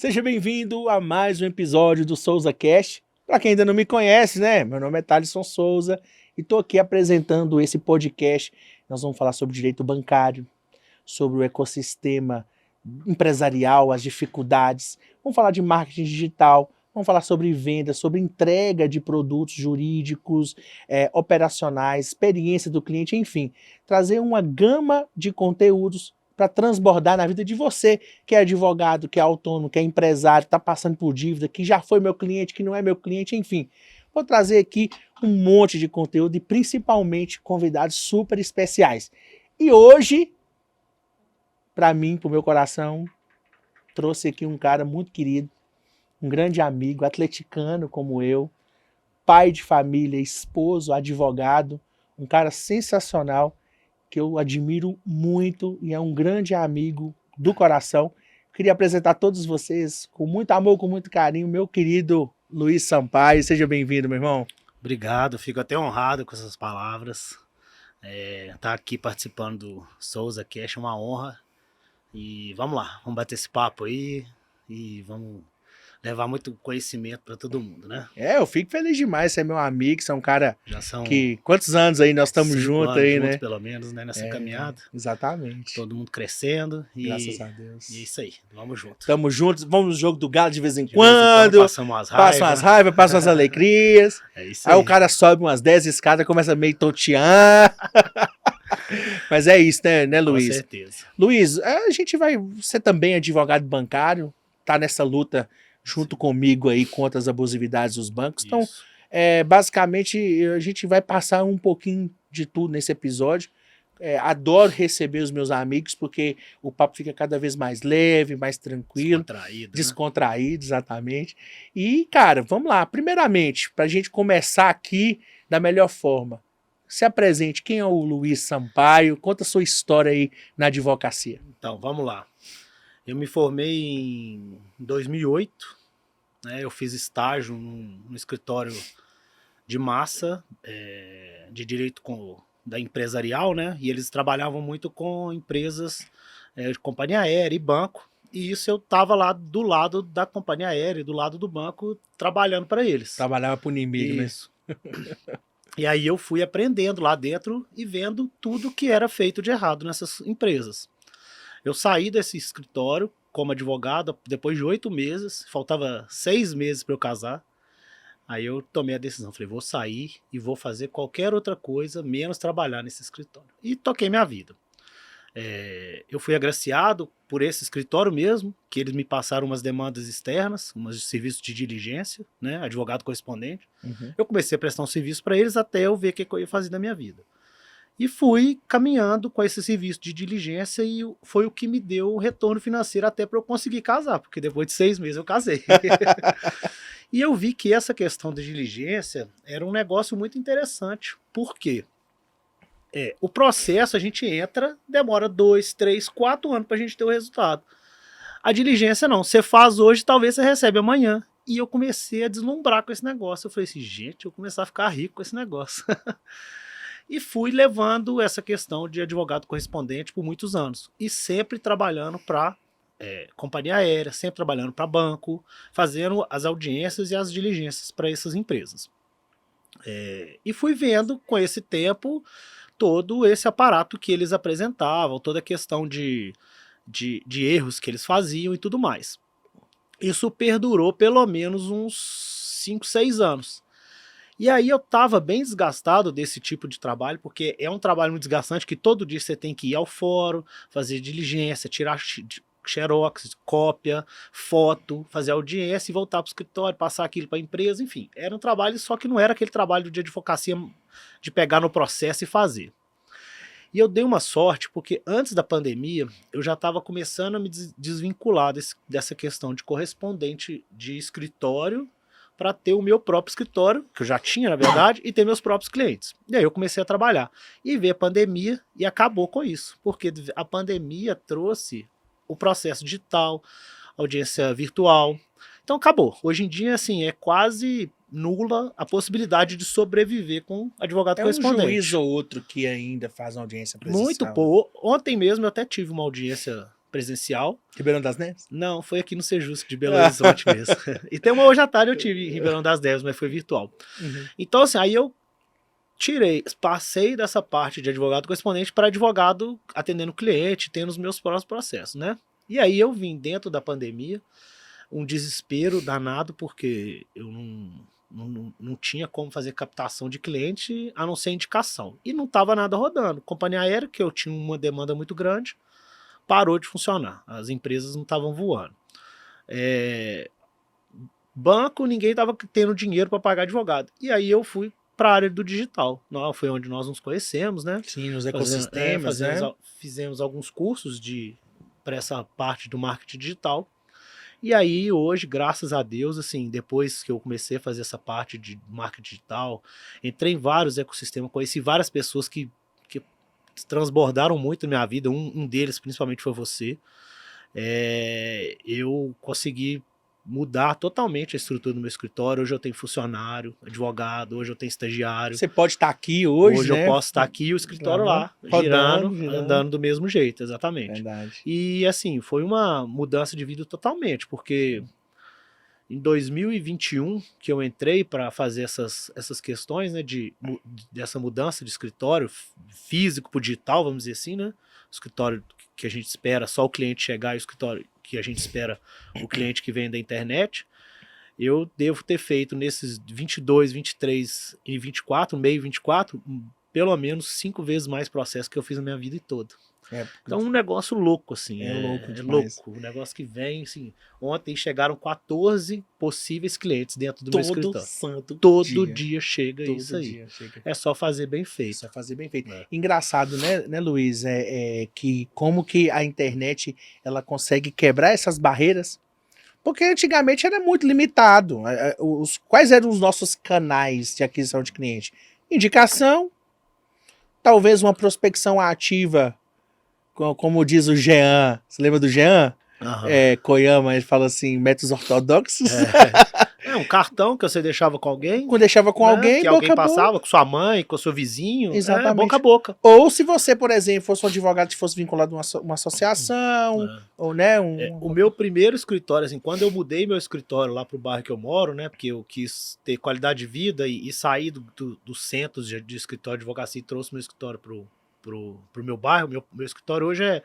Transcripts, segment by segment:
Seja bem-vindo a mais um episódio do Souza Cast. Para quem ainda não me conhece, né? Meu nome é Thalisson Souza e estou aqui apresentando esse podcast. Nós vamos falar sobre direito bancário, sobre o ecossistema empresarial, as dificuldades. Vamos falar de marketing digital, vamos falar sobre venda, sobre entrega de produtos jurídicos, operacionais, experiência do cliente, enfim. Trazer uma gama de conteúdos para transbordar na vida de você, que é advogado, que é autônomo, que é empresário, está passando por dívida, que já foi meu cliente, que não é meu cliente, enfim. Vou trazer aqui um monte de conteúdo e principalmente convidados super especiais. E hoje, para mim, para o meu coração, trouxe aqui um cara muito querido, um grande amigo, atleticano como eu, pai de família, esposo, advogado, um cara sensacional, que eu admiro muito e é um grande amigo do coração. Queria apresentar a todos vocês, com muito amor, com muito carinho, meu querido Luiz Sampaio. Seja bem-vindo, meu irmão. Obrigado, fico até honrado com essas palavras. Tá aqui participando do Souza Cast é uma honra. E vamos lá, vamos bater esse papo aí e vamos levar muito conhecimento para todo mundo, né? Eu fico feliz demais, você é meu amigo, você é um cara Já são que... Quantos anos aí nós estamos 5 juntos anos aí, juntos, né? pelo menos, né, nessa caminhada. Exatamente. Todo mundo crescendo Graças a Deus. e é isso aí, vamos juntos. Tamo juntos, vamos no jogo do Galo de vez em De vez em quando, passamos umas passam as raivas, passam as alegrias. É isso Aí aí. o cara sobe umas 10 escadas, começa meio tontear. Mas é isso, né, Luiz? Com certeza. Luiz, a gente vai... Você também é advogado bancário, tá nessa luta junto comigo aí contra as abusividades dos bancos. Então, Isso. basicamente, a gente vai passar um pouquinho de tudo nesse episódio. Adoro receber os meus amigos, porque o papo fica cada vez mais leve, mais tranquilo. Descontraído, exatamente. E, cara, vamos lá. Primeiramente, para a gente começar aqui da melhor forma, se apresente. Quem é o Luiz Sampaio? Conta a sua história aí na advocacia. Então, vamos lá. Eu me formei em 2008, né? Eu fiz estágio no escritório de massa, de direito da empresarial, né? E eles trabalhavam muito com empresas de companhia aérea e banco. E isso eu estava lá do lado da companhia aérea, do lado do banco, trabalhando para eles. Trabalhava para o inimigo, isso. Né? E aí eu fui aprendendo lá dentro e vendo tudo que era feito de errado nessas empresas. Eu saí desse escritório como advogado depois de 8 meses, faltava 6 meses para eu casar. Aí eu tomei a decisão, falei, vou sair e vou fazer qualquer outra coisa, menos trabalhar nesse escritório. E toquei minha vida. Eu fui agraciado por esse escritório mesmo, que eles me passaram umas demandas externas, umas de serviço de diligência, né, advogado correspondente. Uhum. Eu comecei a prestar um serviço para eles até eu ver o que eu ia fazer da minha vida. E fui caminhando com esse serviço de diligência e foi o que me deu o retorno financeiro até para eu conseguir casar, porque depois de 6 meses eu casei. E eu vi que essa questão da diligência era um negócio muito interessante. Por quê? O processo a gente entra, demora 2, 3, 4 anos para a gente ter o resultado. A diligência não, você faz hoje, talvez você recebe amanhã. E eu comecei a deslumbrar com esse negócio. Eu falei assim, gente, eu vou começar a ficar rico com esse negócio. E fui levando essa questão de advogado correspondente por muitos anos. E sempre trabalhando para companhia aérea, sempre trabalhando para banco, fazendo as audiências e as diligências para essas empresas. E fui vendo com esse tempo todo esse aparato que eles apresentavam, toda a questão de erros que eles faziam e tudo mais. Isso perdurou pelo menos uns 5, 6 anos. E aí eu estava bem desgastado desse tipo de trabalho, porque é um trabalho muito desgastante, que todo dia você tem que ir ao fórum, fazer diligência, tirar xerox, cópia, foto, fazer audiência e voltar para o escritório, passar aquilo para a empresa, enfim. Era um trabalho, só que não era aquele trabalho de advocacia de pegar no processo e fazer. E eu dei uma sorte, porque antes da pandemia, eu já estava começando a me desvincular dessa questão de correspondente de escritório para ter o meu próprio escritório, que eu já tinha, na verdade, e ter meus próprios clientes. E aí eu comecei a trabalhar. E veio a pandemia e acabou com isso, porque a pandemia trouxe o processo digital, audiência virtual. Então acabou. Hoje em dia, assim, é quase nula a possibilidade de sobreviver com advogado correspondente. É um juiz ou outro que ainda faz uma audiência presencial. Muito pouco. Ontem mesmo eu até tive uma audiência presencial. Ribeirão das Neves? Não, foi aqui no Sejusc de Belo Horizonte mesmo. E tem uma hoje à tarde eu tive em Ribeirão das Neves, mas foi virtual. Uhum. Então, assim, aí eu passei dessa parte de advogado correspondente para advogado atendendo cliente, tendo os meus próprios processos, né? E aí eu vim dentro da pandemia, um desespero danado, porque eu não tinha como fazer captação de cliente a não ser indicação. E não estava nada rodando. Companhia aérea, que eu tinha uma demanda muito grande, parou de funcionar. As empresas não estavam voando. Banco, ninguém estava tendo dinheiro para pagar advogado. E aí eu fui para a área do digital. Foi onde nós nos conhecemos, né? Sim, nos ecossistemas, né? Fizemos alguns cursos para essa parte do marketing digital. E aí hoje, graças a Deus, assim, depois que eu comecei a fazer essa parte de marketing digital, entrei em vários ecossistemas, conheci várias pessoas que transbordaram muito na minha vida. Um deles, principalmente, foi você. Eu consegui mudar totalmente a estrutura do meu escritório. Hoje eu tenho funcionário, advogado, hoje eu tenho estagiário. Você pode estar aqui hoje, né? Hoje eu posso estar aqui e o escritório lá, girando, andando do mesmo jeito, exatamente. Verdade. E assim, foi uma mudança de vida totalmente, porque em 2021 que eu entrei para fazer essas questões, né, dessa mudança de escritório físico para digital, vamos dizer assim, né? O escritório que a gente espera só o cliente chegar e o escritório que a gente espera o cliente que vem da internet. Eu devo ter feito nesses 22, 23 e 24, meio 24, pelo menos 5 vezes mais processo que eu fiz na minha vida toda. Então um negócio louco, assim. Louco demais. Louco. Um negócio que vem, assim. Ontem chegaram 14 possíveis clientes dentro do meu escritório. Todo dia chega isso aí. É só fazer bem feito. Só fazer bem feito. Engraçado, né, Luiz? Que como que a internet ela consegue quebrar essas barreiras. Porque antigamente era muito limitado. Quais eram os nossos canais de aquisição de cliente? Indicação, talvez uma prospecção ativa, como diz o Jean. Você lembra do Jean? Koyama, ele fala assim, métodos ortodoxos. Um cartão que você deixava com alguém. Quando deixava com alguém, que alguém passava, com sua mãe, com seu vizinho. Exatamente. Boca a boca. Ou se você, por exemplo, fosse um advogado que fosse vinculado a uma associação, ou né, o meu primeiro escritório, assim, quando eu mudei meu escritório lá pro bairro que eu moro, né, porque eu quis ter qualidade de vida e sair do centro de escritório de advocacia e trouxe meu escritório pro meu bairro. Meu escritório hoje é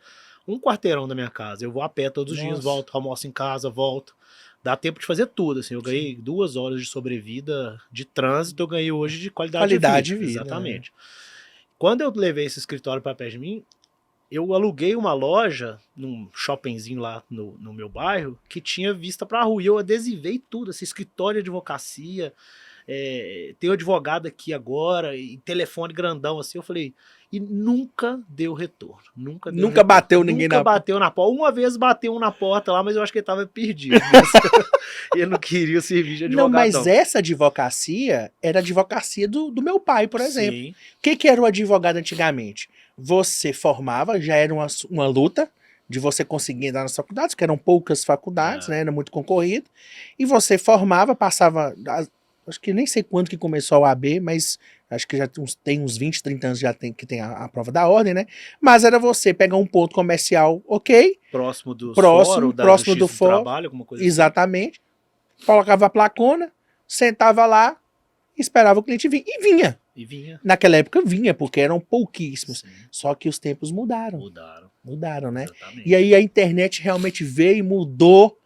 um quarteirão da minha casa. Eu vou a pé todos os dias, volto, almoço em casa, volto. Dá tempo de fazer tudo, assim. Eu ganhei 2 horas de sobrevida de trânsito, eu ganhei hoje de qualidade de vida. Exatamente. Quando eu levei esse escritório para perto de mim, eu aluguei uma loja num shoppingzinho lá no meu bairro que tinha vista para a rua. E eu adesivei tudo, esse escritório de advocacia, tem um advogado aqui agora, e telefone grandão, assim. Eu falei, e nunca deu retorno. Nunca bateu ninguém na porta. Nunca bateu na porta. Uma vez bateu um na porta lá, mas eu acho que ele tava perdido. Ele não queria o serviço de advogado. Não, mas essa advocacia era a advocacia do meu pai, por exemplo. Sim. O que era o advogado antigamente? Você formava, já era uma luta de você conseguir entrar nas faculdades, que eram poucas faculdades, né? Era muito concorrido. E você formava, passava... Acho que nem sei quando que começou a OAB, mas acho que já tem uns 20, 30 anos que tem a prova da ordem, né? Mas era você pegar um ponto comercial, ok? Próximo do fórum, próximo do fórum, trabalho, alguma coisa exatamente. Assim. Colocava a placona, sentava lá, esperava o cliente vir. E vinha. Naquela época vinha, porque eram pouquíssimos. Sim. Só que os tempos mudaram. Mudaram, né? Exatamente. E aí a internet realmente veio e mudou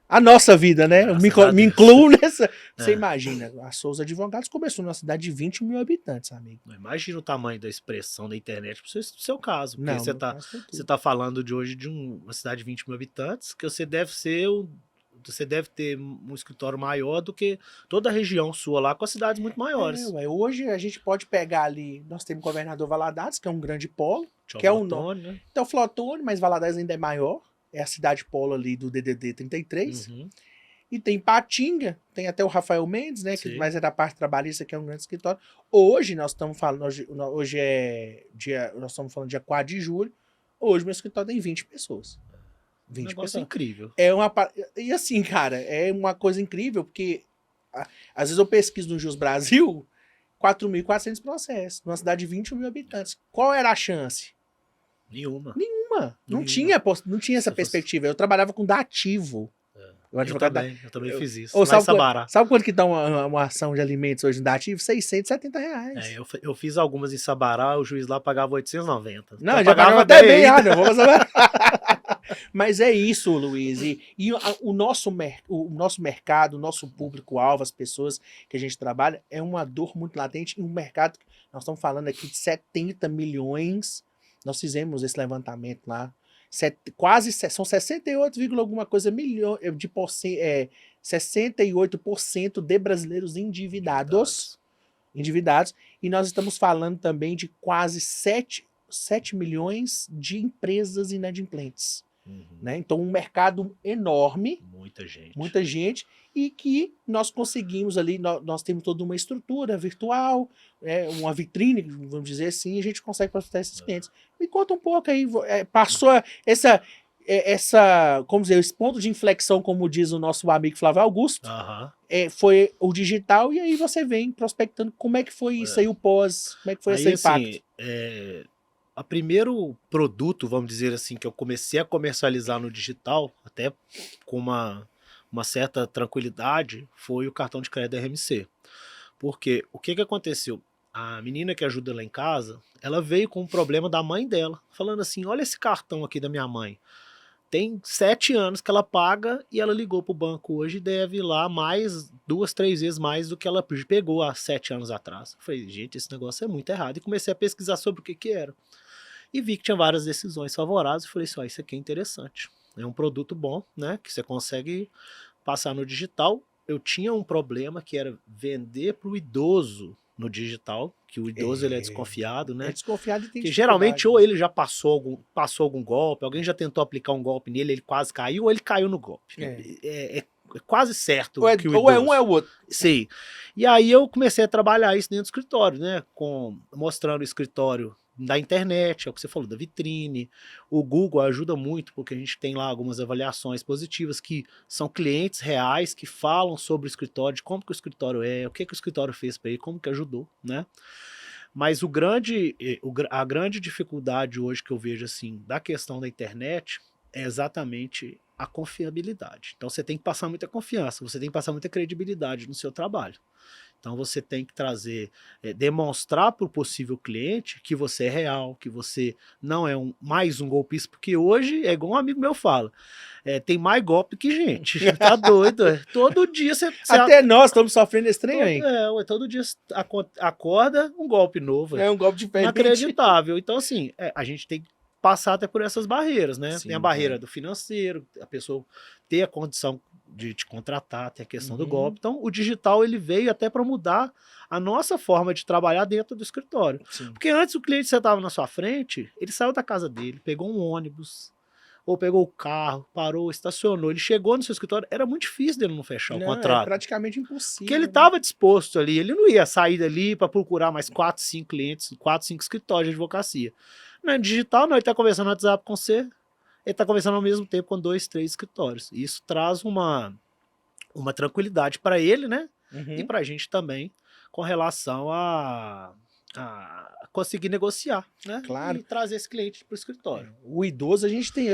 a nossa vida, né? Eu me incluo nessa. Você imagina, a Souza Advogados começou numa cidade de 20 mil habitantes, amigo. Não imagina o tamanho da expressão da internet pro seu caso. Porque não, você tá falando de hoje de uma cidade de 20 mil habitantes, que você deve ter um escritório maior do que toda a região sua lá, com as cidades muito maiores. Hoje a gente pode pegar ali, nós temos o Governador Valadares, que é um grande polo, Tchau, que é né? Então Flotone, mas Valadares ainda é maior. É a cidade polo ali do DDD 33. Uhum. E tem Patinga, tem até o Rafael Mendes, né? Que mais é da parte trabalhista, que é um grande escritório. Hoje nós estamos falando, nós estamos falando dia 4 de julho. Hoje meu escritório tem 20 pessoas. 20 pessoas. Incrível. E assim, cara, é uma coisa incrível, porque às vezes eu pesquiso no Jus Brasil 4.400 processos, numa cidade de 20 mil habitantes. Qual era a chance? Nenhuma. Nenhuma. Não tinha essa perspectiva. Eu trabalhava com dativo. Eu também fiz isso. Ou Lá em Sabará. sabe quanto que dá uma ação de alimentos hoje no dativo? R$670. Eu fiz algumas em Sabará, o juiz lá pagava 890. Não, já pagava até bem. Não vou saber. Mas é isso, Luiz. E o nosso mercado, o nosso público-alvo, as pessoas que a gente trabalha, é uma dor muito latente. E um mercado, nós estamos falando aqui de 70 milhões. Nós fizemos esse levantamento lá. São 68, alguma coisa milhões de 68% de brasileiros endividados. E nós estamos falando também de quase 7 milhões de empresas inadimplentes. Né? Então, um mercado enorme. Muita gente. E que nós conseguimos ali, nós temos toda uma estrutura virtual, uma vitrine, vamos dizer assim, e a gente consegue prospectar esses clientes. Me conta um pouco aí, passou como dizer, esse ponto de inflexão, como diz o nosso amigo Flávio Augusto, foi o digital, e aí você vem prospectando. Como é que foi isso aí, o pós? Como é que foi esse impacto? O primeiro produto, vamos dizer assim, que eu comecei a comercializar no digital, até com uma certa tranquilidade, foi o cartão de crédito da RMC. Porque o que aconteceu? A menina que ajuda lá em casa, ela veio com um problema da mãe dela, falando assim, olha esse cartão aqui da minha mãe. Tem 7 anos que ela paga e ela ligou pro banco hoje e deve lá mais 2, 3 vezes mais do que ela pegou há 7 anos atrás. Eu falei, gente, esse negócio é muito errado. E comecei a pesquisar sobre o que era. E vi que tinha várias decisões favoráveis e falei assim, isso aqui é interessante. É um produto bom, né, que você consegue passar no digital. Eu tinha um problema que era vender para o idoso no digital, que o idoso ele é desconfiado, né? É desconfiado e tem que geralmente ou ele já passou algum golpe, alguém já tentou aplicar um golpe nele, ele quase caiu, ou ele caiu no golpe. É quase certo ou que o idoso... Ou é um ou é o outro. Sim. E aí eu comecei a trabalhar isso dentro do escritório, né? Mostrando o escritório da internet, é o que você falou, da vitrine. O Google ajuda muito, porque a gente tem lá algumas avaliações positivas que são clientes reais que falam sobre o escritório, de como que o escritório é, o que o escritório fez para ele, como que ajudou, né? Mas a grande dificuldade hoje que eu vejo assim da questão da internet é exatamente a confiabilidade. Então você tem que passar muita confiança, você tem que passar muita credibilidade no seu trabalho. Então você tem que demonstrar para o possível cliente que você é real, que você não é mais um golpista, porque hoje, é igual um amigo meu fala, tem mais golpe que gente, tá doido, todo dia você... Até nós estamos sofrendo esse trem aí. Todo dia acorda um golpe novo. É um golpe diferente. Inacreditável. Então assim, a gente tem que passar até por essas barreiras, né? Sim, tem a barreira do financeiro, a pessoa ter a condição de te contratar, tem a questão do golpe. Então, o digital ele veio até para mudar a nossa forma de trabalhar dentro do escritório. Sim. Porque antes o cliente sentava na sua frente, ele saiu da casa dele, pegou um ônibus, ou pegou o carro, parou, estacionou, ele chegou no seu escritório, era muito difícil dele não fechar o contrato. É praticamente impossível. Porque ele estava disposto ali, ele não ia sair dali para procurar mais 4, 5 clientes, 4, 5 escritórios de advocacia. No digital, não, ele está conversando no WhatsApp com você, ele está conversando ao mesmo tempo com 2, 3 escritórios. E isso traz uma tranquilidade para ele, né? E para a gente também, com relação a conseguir negociar, né? Claro. E trazer esse cliente para o escritório. O idoso, a gente tem,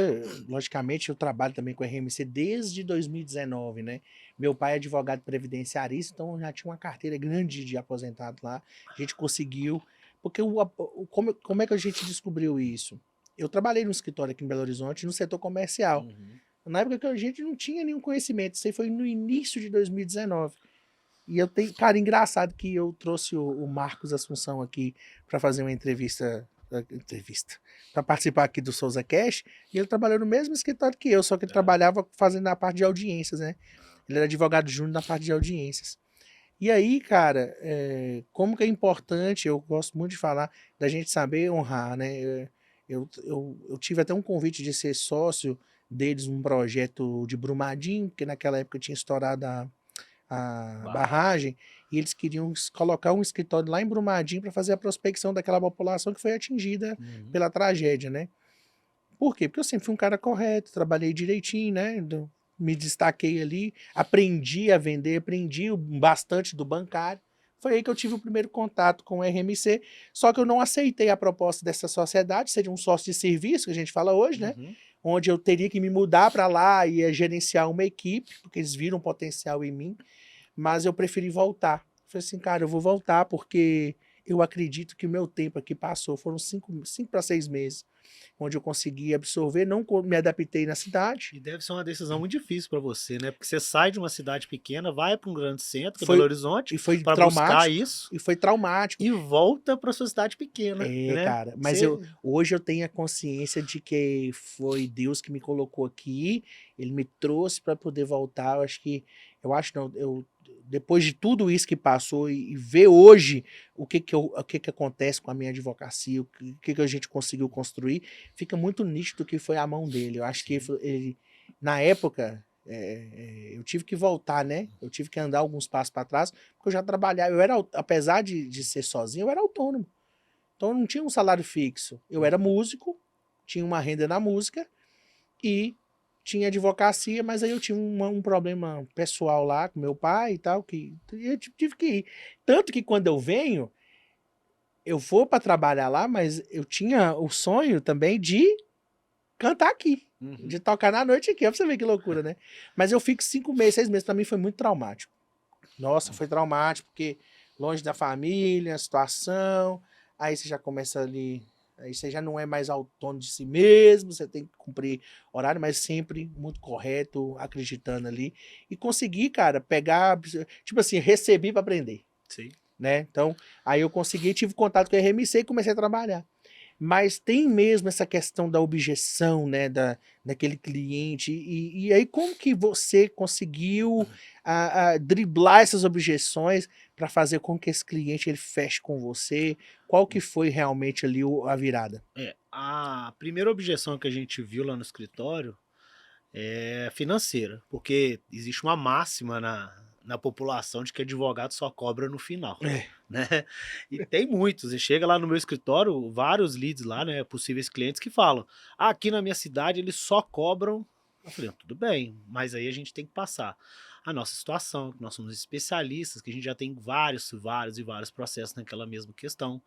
logicamente, eu trabalho também com a RMC desde 2019, né? Meu pai é advogado previdenciarista, então já tinha uma carteira grande de aposentado lá. A gente conseguiu, porque como é que a gente descobriu isso? Eu trabalhei no escritório aqui em Belo Horizonte, no setor comercial. Na época que a gente não tinha nenhum conhecimento, isso aí foi no início de 2019. E eu tenho, cara, engraçado que eu trouxe o Marcos Assunção aqui para fazer uma entrevista para participar aqui do Souza Cash, e ele trabalhou no mesmo escritório que eu, só que ele trabalhava fazendo a parte de audiências, né? Ele era advogado júnior na parte de audiências. E aí, cara, como que é importante, eu gosto muito de falar, da gente saber honrar, né? Eu tive até um convite de ser sócio deles num projeto de Brumadinho, porque naquela época tinha estourado a barragem, e eles queriam colocar um escritório lá em Brumadinho para fazer a prospecção daquela população que foi atingida pela tragédia, né? Por quê? Porque eu sempre fui um cara correto, trabalhei direitinho, né? Me destaquei ali, aprendi a vender, aprendi bastante do bancário, Foi aí que eu tive o primeiro contato com o RMC, só que eu não aceitei a proposta dessa sociedade, seria um sócio de serviço, que a gente fala hoje, né? Uhum. Onde eu teria que me mudar para lá e ia gerenciar uma equipe, porque eles viram potencial em mim, mas eu preferi voltar. Falei assim, cara, eu vou voltar porque eu acredito que o meu tempo aqui passou, foram 5 para 6 meses, onde eu consegui absorver, não me adaptei na cidade. E deve ser uma decisão muito difícil para você, né? Porque você sai de uma cidade pequena, vai para um grande centro, que é Foi, Belo Horizonte, e foi para buscar traumático, isso, e foi traumático. e volta para sua cidade pequena, né? Cara, mas hoje eu tenho a consciência de que foi Deus que me colocou aqui, ele me trouxe para poder voltar. Eu acho não, depois de tudo isso que passou e ver hoje o que acontece com a minha advocacia, o que a gente conseguiu construir, fica muito nítido que foi a mão dele. Eu acho que ele na época eu tive que voltar, né? Eu tive que andar alguns passos para trás, porque eu já trabalhava, apesar de ser sozinho, eu era autônomo. Então eu não tinha um salário fixo. Eu era músico, tinha uma renda na música e tinha advocacia, mas aí eu tinha um problema pessoal lá com meu pai e tal, que eu tive que ir. Tanto que quando eu venho, eu vou para trabalhar lá, mas eu tinha o sonho também de cantar aqui, de tocar na noite aqui. Ó, pra você ver que loucura, né? Mas eu fico 5 meses, 6 meses, para mim foi muito traumático. Nossa, foi traumático, porque longe da família, situação, aí você já começa ali, aí você já não é mais autônomo de si mesmo, você tem que cumprir horário, mas sempre muito correto, acreditando ali, e conseguir, cara, pegar, tipo assim, recebi para aprender. Sim. Né? Então, aí eu consegui, tive contato com a RMC e comecei a trabalhar. Mas tem mesmo essa questão da objeção, né, daquele cliente, e aí como que você conseguiu driblar essas objeções para fazer com que esse cliente ele feche com você? Qual que foi realmente ali a virada? A primeira objeção que a gente viu lá no escritório é financeira, porque existe uma máxima na população de que advogado só cobra no final, né? E tem muitos, e chega lá no meu escritório, vários leads lá, né, possíveis clientes que falam, aqui na minha cidade eles só cobram. Eu falei, tudo bem, mas aí a gente tem que passar a nossa situação, que nós somos especialistas, que a gente já tem vários processos naquela mesma questão.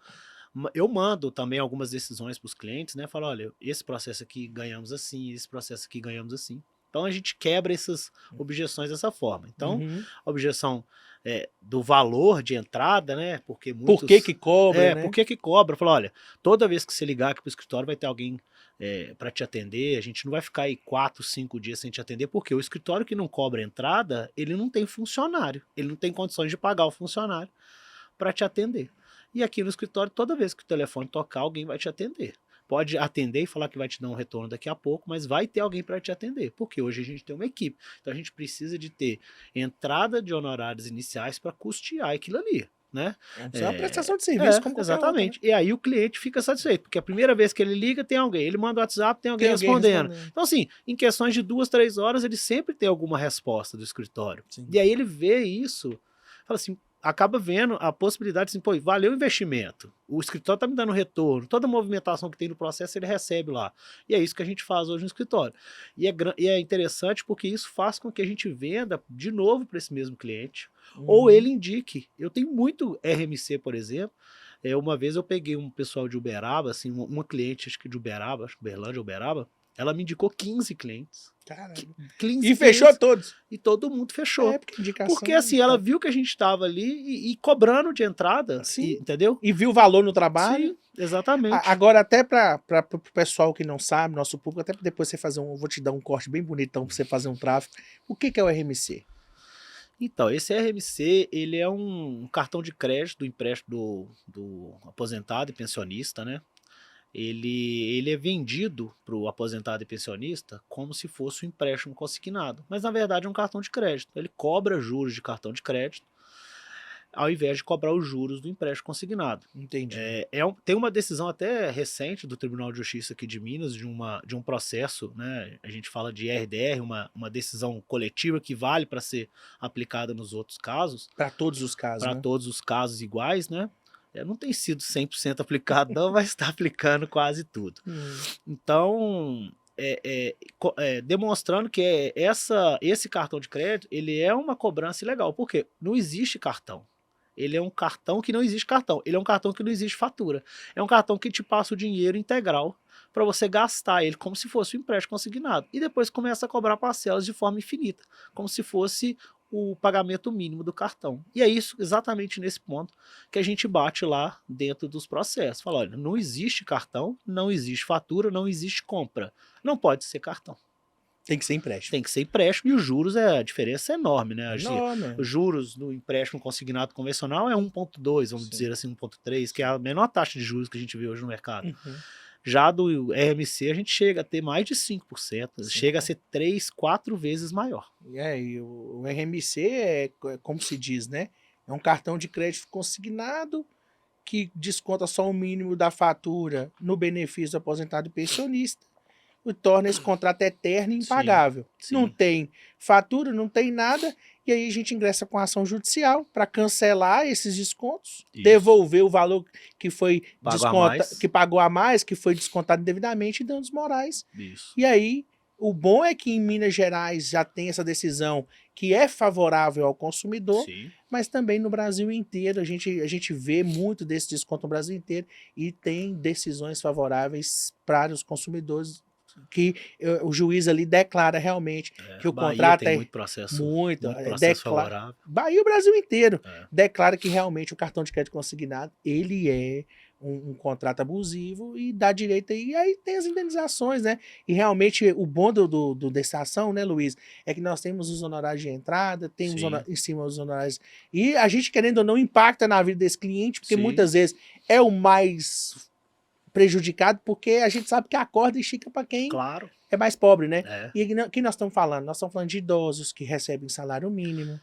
Eu mando também algumas decisões para os clientes, né? Falo, olha, esse processo aqui ganhamos assim, esse processo aqui ganhamos assim. Então a gente quebra essas objeções dessa forma. Então, a objeção do valor de entrada, né? Porque muitos. Por que cobra, né? Por que cobra? Fala, olha, toda vez que você ligar aqui para o escritório vai ter alguém para te atender, a gente não vai ficar aí 4, 5 dias sem te atender, porque o escritório que não cobra entrada, ele não tem funcionário, ele não tem condições de pagar o funcionário para te atender. E aqui no escritório, toda vez que o telefone tocar, alguém vai te atender. Pode atender e falar que vai te dar um retorno daqui a pouco, mas vai ter alguém para te atender, porque hoje a gente tem uma equipe. Então a gente precisa de ter entrada de honorários iniciais para custear aquilo ali, né? É uma prestação de serviço como qualquer exatamente. outra, né? E aí o cliente fica satisfeito, porque a primeira vez que ele liga tem alguém, ele manda o WhatsApp, tem alguém respondendo. Então assim, em questões de 2, 3 horas, ele sempre tem alguma resposta do escritório. Sim. E aí ele vê isso, fala assim, acaba vendo a possibilidade assim, pô, valeu o investimento, o escritório tá me dando retorno, toda a movimentação que tem no processo ele recebe lá, e é isso que a gente faz hoje no escritório, e é interessante porque isso faz com que a gente venda de novo para esse mesmo cliente, ou ele indique. Eu tenho muito RMC, por exemplo, uma vez eu peguei um pessoal de Uberaba, assim, uma cliente, acho que de Uberaba, acho que Uberlândia, Uberaba, ela me indicou 15 clientes. 15 e fechou todos. E todo mundo fechou. Porque assim, ela viu que a gente estava ali e cobrando de entrada. Sim. Entendeu? E viu o valor no trabalho. Sim, exatamente. Agora, até para o pessoal que não sabe, nosso público, até depois você fazer vou te dar um corte bem bonitão para você fazer um tráfego. O que é o RMC? Então, esse RMC, ele é um cartão de crédito do empréstimo do aposentado e pensionista, né? Ele é vendido para o aposentado e pensionista como se fosse um empréstimo consignado, mas na verdade é um cartão de crédito. Ele cobra juros de cartão de crédito ao invés de cobrar os juros do empréstimo consignado. Entendi. Tem uma decisão até recente do Tribunal de Justiça aqui de Minas de um processo, né? A gente fala de RDR, uma decisão coletiva que vale para ser aplicada nos outros casos. Para todos os casos, Para todos os casos iguais, né? Não tem sido 100% aplicado não, mas está aplicando quase tudo. Então, demonstrando que esse cartão de crédito, ele é uma cobrança ilegal, porque não existe cartão. Ele é um cartão que não existe cartão. Ele é um cartão que não existe fatura. É um cartão que te passa o dinheiro integral para você gastar ele como se fosse um empréstimo consignado. E depois começa a cobrar parcelas de forma infinita, como se fosse o pagamento mínimo do cartão. E é isso, exatamente nesse ponto, que a gente bate lá dentro dos processos. Fala, olha, não existe cartão, não existe fatura, não existe compra. Não pode ser cartão. Tem que ser empréstimo. Tem que ser empréstimo e os juros, a diferença é enorme, né? Enorme. Os juros do empréstimo consignado convencional é 1,2, vamos dizer assim, 1,3, que é a menor taxa de juros que a gente vê hoje no mercado. Já do RMC a gente chega a ter mais de 5%, chega a ser 3, 4 vezes maior. E o RMC é como se diz, né? É um cartão de crédito consignado que desconta só o mínimo da fatura no benefício do aposentado e pensionista e torna esse contrato eterno e impagável. Sim. Não tem fatura, não tem nada, e aí a gente ingressa com ação judicial para cancelar esses descontos, devolver o valor que foi que pagou a mais, que foi descontado indevidamente e danos morais. Isso. E aí, o bom é que em Minas Gerais já tem essa decisão que é favorável ao consumidor, Sim. mas também no Brasil inteiro, a gente vê muito desse desconto no Brasil inteiro e tem decisões favoráveis para os consumidores, que o juiz ali declara realmente que o contrato tem muito processo favorável. Bahia e o Brasil inteiro declara que realmente o cartão de crédito consignado ele é um contrato abusivo e dá direito aí. E aí tem as indenizações, né? E realmente o bom dessa ação, né, Luiz, é que nós temos os honorários de entrada, temos em cima os honorários. E a gente, querendo ou não, impacta na vida desse cliente, porque muitas vezes é o mais prejudicado, porque a gente sabe que a corda estica para quem é mais pobre, né? E aqui nós estamos falando? Nós estamos falando de idosos que recebem salário mínimo,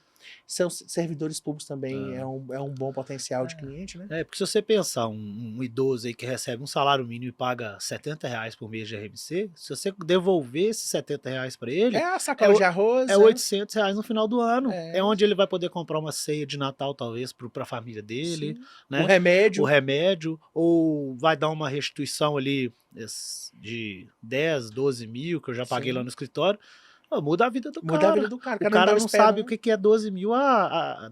são servidores públicos também, é um bom potencial de cliente, né? Porque se você pensar um idoso aí que recebe um salário mínimo e paga R$70 por mês de RMC, se você devolver esses R$70 para ele, a sacola de arroz, é R$800 no final do ano. É onde ele vai poder comprar uma ceia de Natal, talvez, para a família dele. Né? O remédio, ou vai dar uma restituição ali de 10, 12 mil, que eu já paguei lá no escritório. Muda a vida do cara. Muda a vida do cara. O cara não sabe o que é 12 mil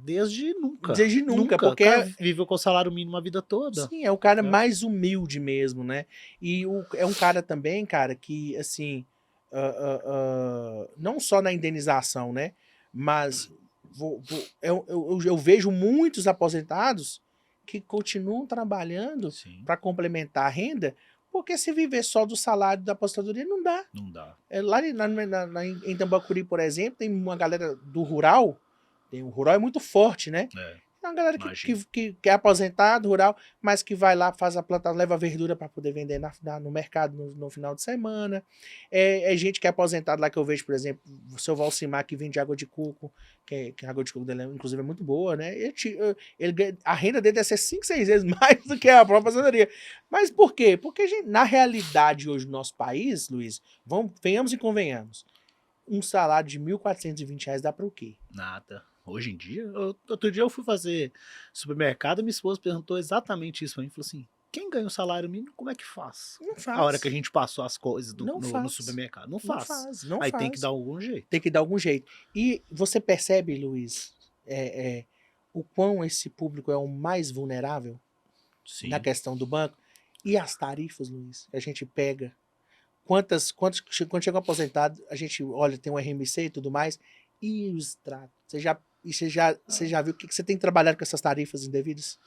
desde nunca. Desde nunca, porque o cara viveu com o salário mínimo a vida toda. Sim, é o cara mais humilde mesmo, né? E é um cara também, cara, que, assim, não só na indenização, né? Mas eu vejo muitos aposentados que continuam trabalhando para complementar a renda, porque se viver só do salário da aposentadoria não dá. Não dá. Lá em Tambacuri, por exemplo, tem uma galera do rural. O rural é muito forte, né? Tem uma galera que é aposentado, rural, mas que vai lá, faz a planta, leva verdura para poder vender no mercado no final de semana. É gente que é aposentado lá, que eu vejo, por exemplo, o seu Valcimar, que vende água de coco, que a água de coco dele, inclusive, é muito boa, né? A renda dele deve ser 5, 6 vezes mais do que a própria aposentadoria. Mas por quê? Porque na realidade hoje no nosso país, Luiz, venhamos e convenhamos, um salário de R$1.420 dá para o quê? Nada. Hoje em dia, outro dia eu fui fazer supermercado e minha esposa perguntou exatamente isso pra mim. Falou assim, quem ganha o salário mínimo, como é que faz? Não faz. A hora que a gente passou as coisas no supermercado. Não faz. Aí tem que dar algum jeito. Tem que dar algum jeito. E você percebe, Luiz, o quão esse público é o mais vulnerável na questão do banco? E as tarifas, Luiz, que a gente pega. Quando chega um aposentado, a gente olha, tem um RMC e tudo mais, e o extrato? Você já viu o que você tem trabalhado com essas tarifas indevidas?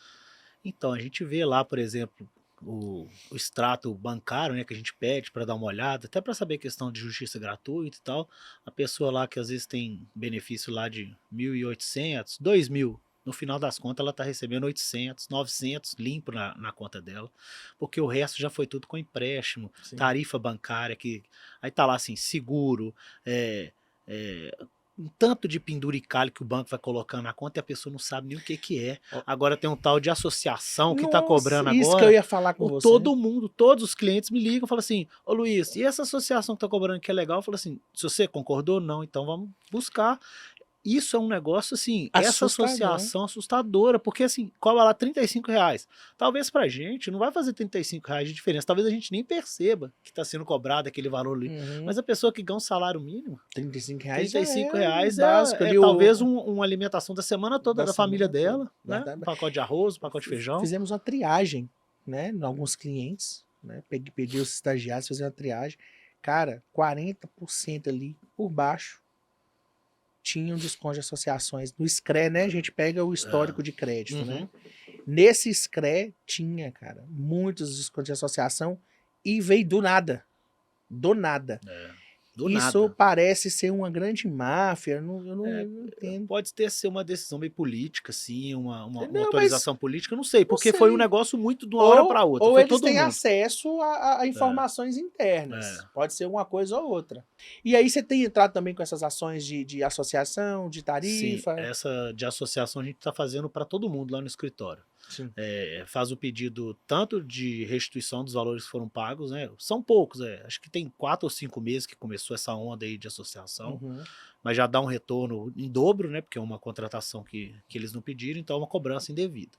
Então, a gente vê lá, por exemplo, o extrato bancário, né, que a gente pede para dar uma olhada, até para saber questão de justiça gratuita e tal. A pessoa lá que às vezes tem benefício lá de 1.800, 2.000, no final das contas ela está recebendo 800, 900 limpo na conta dela, porque o resto já foi tudo com empréstimo, tarifa bancária, aí tá lá assim, seguro, um tanto de penduricalho que o banco vai colocando na conta e a pessoa não sabe nem o que é. Agora tem um tal de associação que está cobrando agora. Isso que eu ia falar com você. Todo mundo, todos os clientes me ligam e falam assim, ô Luiz, e essa associação que está cobrando que é legal? Eu falo assim, se você concordou, não, então vamos buscar. isso é um negócio, assim, essa Assustador. associação assustadora, porque, assim, cobra lá R$ 35. Talvez pra gente não vai fazer R$ 35 de diferença, talvez a gente nem perceba que tá sendo cobrado aquele valor ali, mas a pessoa que ganha um salário mínimo, R$ 35 R$ 35 é o básico ali. talvez uma alimentação da semana toda da família semana toda. dela, né? Um pacote de arroz, um pacote de feijão. Fizemos uma triagem, né, em alguns clientes, né, pedi os estagiários, fazer uma triagem. Cara, 40% ali por baixo tinham desconto de associações. No SCRE, né, a gente pega o histórico de crédito, né? Nesse SCRE tinha, cara, muitos descontos de associação e veio do nada. Do nada. Isso nada. parece ser uma grande máfia, eu não entendo. Pode ser uma decisão meio política, sim, uma Não, autorização política, não sei, porque sei. foi um negócio muito de uma hora para outra. Ou foi eles todo têm mundo. acesso a informações internas. Pode ser uma coisa ou outra. E aí você tem entrado também com essas ações de associação, de tarifa? Sim, essa de associação a gente está fazendo para todo mundo lá no escritório. Faz o pedido tanto de restituição dos valores que foram pagos, né? São poucos, acho que tem 4 ou 5 meses que começou essa onda aí de associação, mas já dá um retorno em dobro, né? Porque é uma contratação que eles não pediram, então é uma cobrança indevida.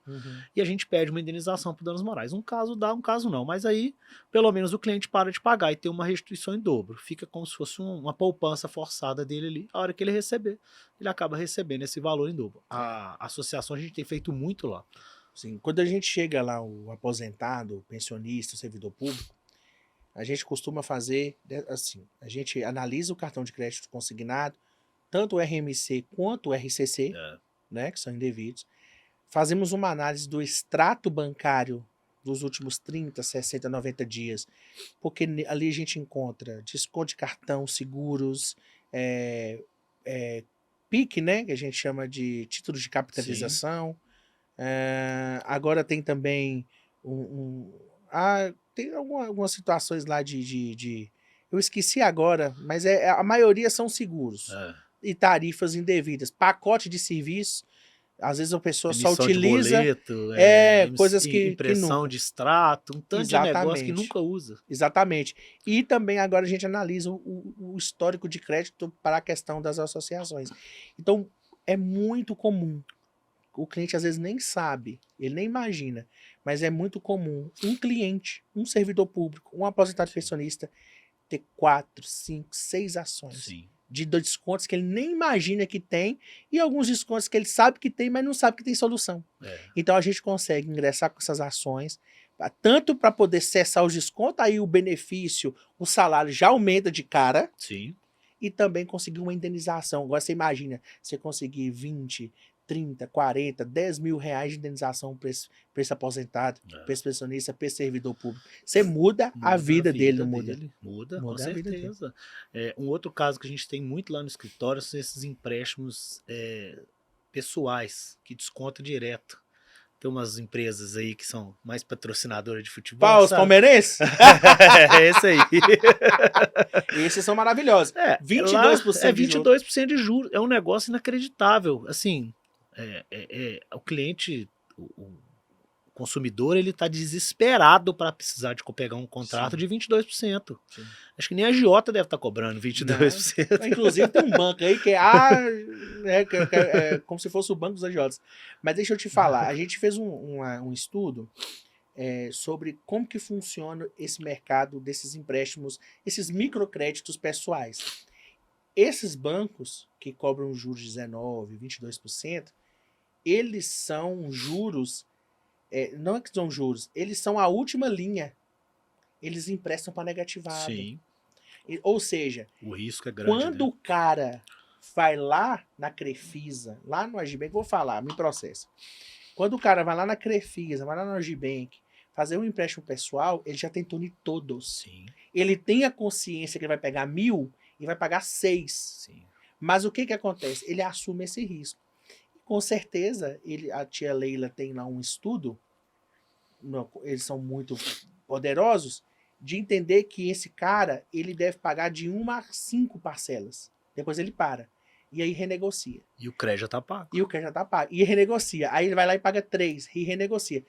E a gente pede uma indenização por danos morais. Um caso dá, um caso não, mas aí pelo menos o cliente para de pagar e tem uma restituição em dobro. Fica como se fosse uma poupança forçada dele ali. A hora que ele receber, ele acaba recebendo esse valor em dobro. A associação a gente tem feito muito lá. Sim, quando a gente chega lá, o aposentado, o pensionista, o servidor público, a gente costuma fazer assim, a gente analisa o cartão de crédito consignado, tanto o RMC quanto o RCC, né, que são indevidos, fazemos uma análise do extrato bancário dos últimos 30, 60, 90 dias, porque ali a gente encontra desconto de cartão, seguros, PIC, né, que a gente chama de títulos de capitalização. Agora tem também tem algumas situações lá eu esqueci agora, mas a maioria são seguros e tarifas indevidas, pacote de serviço, às vezes a pessoa emissão só utiliza de boleto, coisas que impressão nunca. de extrato, um tanto de negócio que nunca usa. Exatamente. E também agora a gente analisa o histórico de crédito para a questão das associações. Então é muito comum. O cliente às vezes nem sabe, ele nem imagina, mas é muito comum um cliente, um servidor público, um aposentado pensionista ter 4, 5, 6 ações de descontos que ele nem imagina que tem e alguns descontos que ele sabe que tem, mas não sabe que tem solução. Então a gente consegue ingressar com essas ações, tanto para poder cessar os descontos, aí o benefício, o salário já aumenta de cara. E também conseguir uma indenização. Agora você imagina, você conseguir 20, 30, 40, 10 mil reais de indenização para esse aposentado, para esse pensionista, para esse servidor público. Você muda a vida dele, não muda? Muda com certeza. Um outro caso que a gente tem muito lá no escritório são esses empréstimos pessoais, que desconta direto. Tem umas empresas aí que são mais patrocinadoras de futebol. Os palmeirenses? É esse aí. Esses são maravilhosos. 22% de juros. 22% de juros. É um negócio inacreditável. Assim, o cliente, o consumidor, ele está desesperado para precisar de pegar um contrato de 22%. Acho que nem a agiota deve estar cobrando 22%. Não. Inclusive tem um banco aí que é como se fosse o banco dos agiotas. Mas deixa eu te falar, a gente fez um estudo sobre como que funciona esse mercado desses empréstimos, esses microcréditos pessoais. Esses bancos que cobram juros de 19%, 22%, eles são juros, não é que são juros, eles são a última linha. Eles emprestam para negativado. Ou seja, o risco é grande. Quando o cara vai lá na Crefisa, lá no Agibank, vou falar, me processa. Quando o cara vai lá na Crefisa, vai lá no Agibank, fazer um empréstimo pessoal, ele já tem turno de todos. Ele tem a consciência que ele vai pegar 1.000 e vai pagar 6. Mas o que acontece? Ele assume esse risco. Com certeza, a tia Leila tem lá um estudo, eles são muito poderosos, de entender que esse cara, ele deve pagar de 1 a 5 parcelas. Depois ele para. E aí renegocia. E o crédito já tá pago. E renegocia. Aí ele vai lá e paga 3 e renegocia.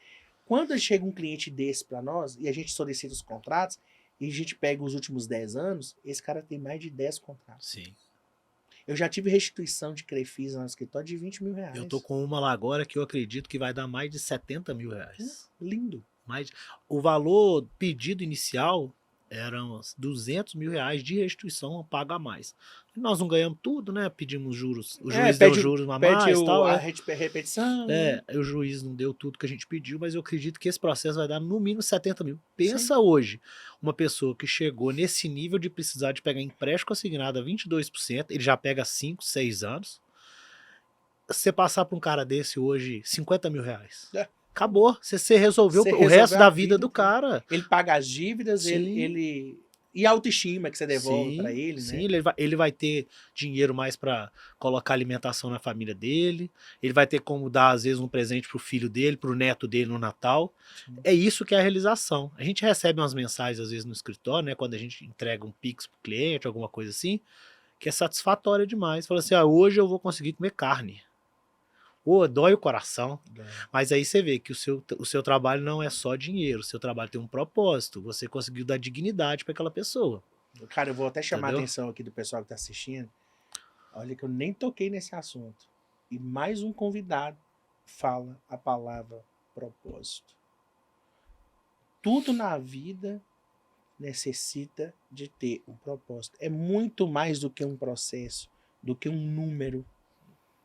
Quando chega um cliente desse para nós, e a gente solicita os contratos, e a gente pega os últimos 10 anos, esse cara tem mais de 10 contratos. Eu já tive restituição de Crefisa no escritório de 20 mil reais. Eu tô com uma lá agora que eu acredito que vai dar mais de 70 mil reais. Lindo. Mas o valor pedido inicial eram 200 mil reais de restituição paga a mais. Nós não ganhamos tudo, né? Pedimos juros. O juiz deu juros a mais e tal. A repetição. O juiz não deu tudo que a gente pediu, mas eu acredito que esse processo vai dar no mínimo 70 mil. Pensa hoje, uma pessoa que chegou nesse nível de precisar de pegar empréstimo consignado a 22%, ele já pega 5, 6 anos. Você passar para um cara desse hoje 50 mil reais. Acabou. Você resolveu o resto da vida do cara. Ele paga as dívidas, ele e a autoestima que você devolve para ele, né? Sim, ele vai ter dinheiro mais para colocar alimentação na família dele. Ele vai ter como dar, às vezes, um presente pro filho dele, pro neto dele no Natal. Sim. É isso que é a realização. A gente recebe umas mensagens, às vezes, no escritório, né? Quando a gente entrega um Pix pro cliente, alguma coisa assim, que é satisfatória demais. Fala assim, hoje eu vou conseguir comer carne. Dói o coração, mas aí você vê que o seu trabalho não é só dinheiro, o seu trabalho tem um propósito, você conseguiu dar dignidade para aquela pessoa. Cara, eu vou até chamar a atenção aqui do pessoal que tá assistindo, olha que eu nem toquei nesse assunto, e mais um convidado fala a palavra propósito. Tudo na vida necessita de ter um propósito, é muito mais do que um processo, do que um número.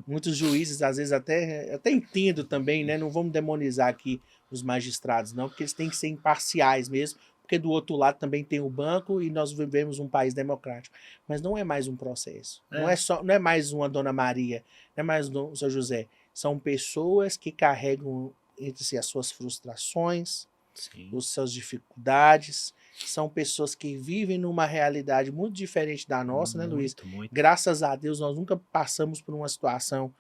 Muitos juízes, às vezes, até entendo também, né? Não vamos demonizar aqui os magistrados, não, porque eles têm que ser imparciais mesmo, porque do outro lado também tem o banco e nós vivemos um país democrático. Mas não é mais um processo. Não é mais uma Dona Maria, não é mais um São José. São pessoas que carregam entre si as suas frustrações, as suas dificuldades. São pessoas que vivem numa realidade muito diferente da nossa, né, Luiz? Muito. Graças a Deus, nós nunca passamos por uma situação...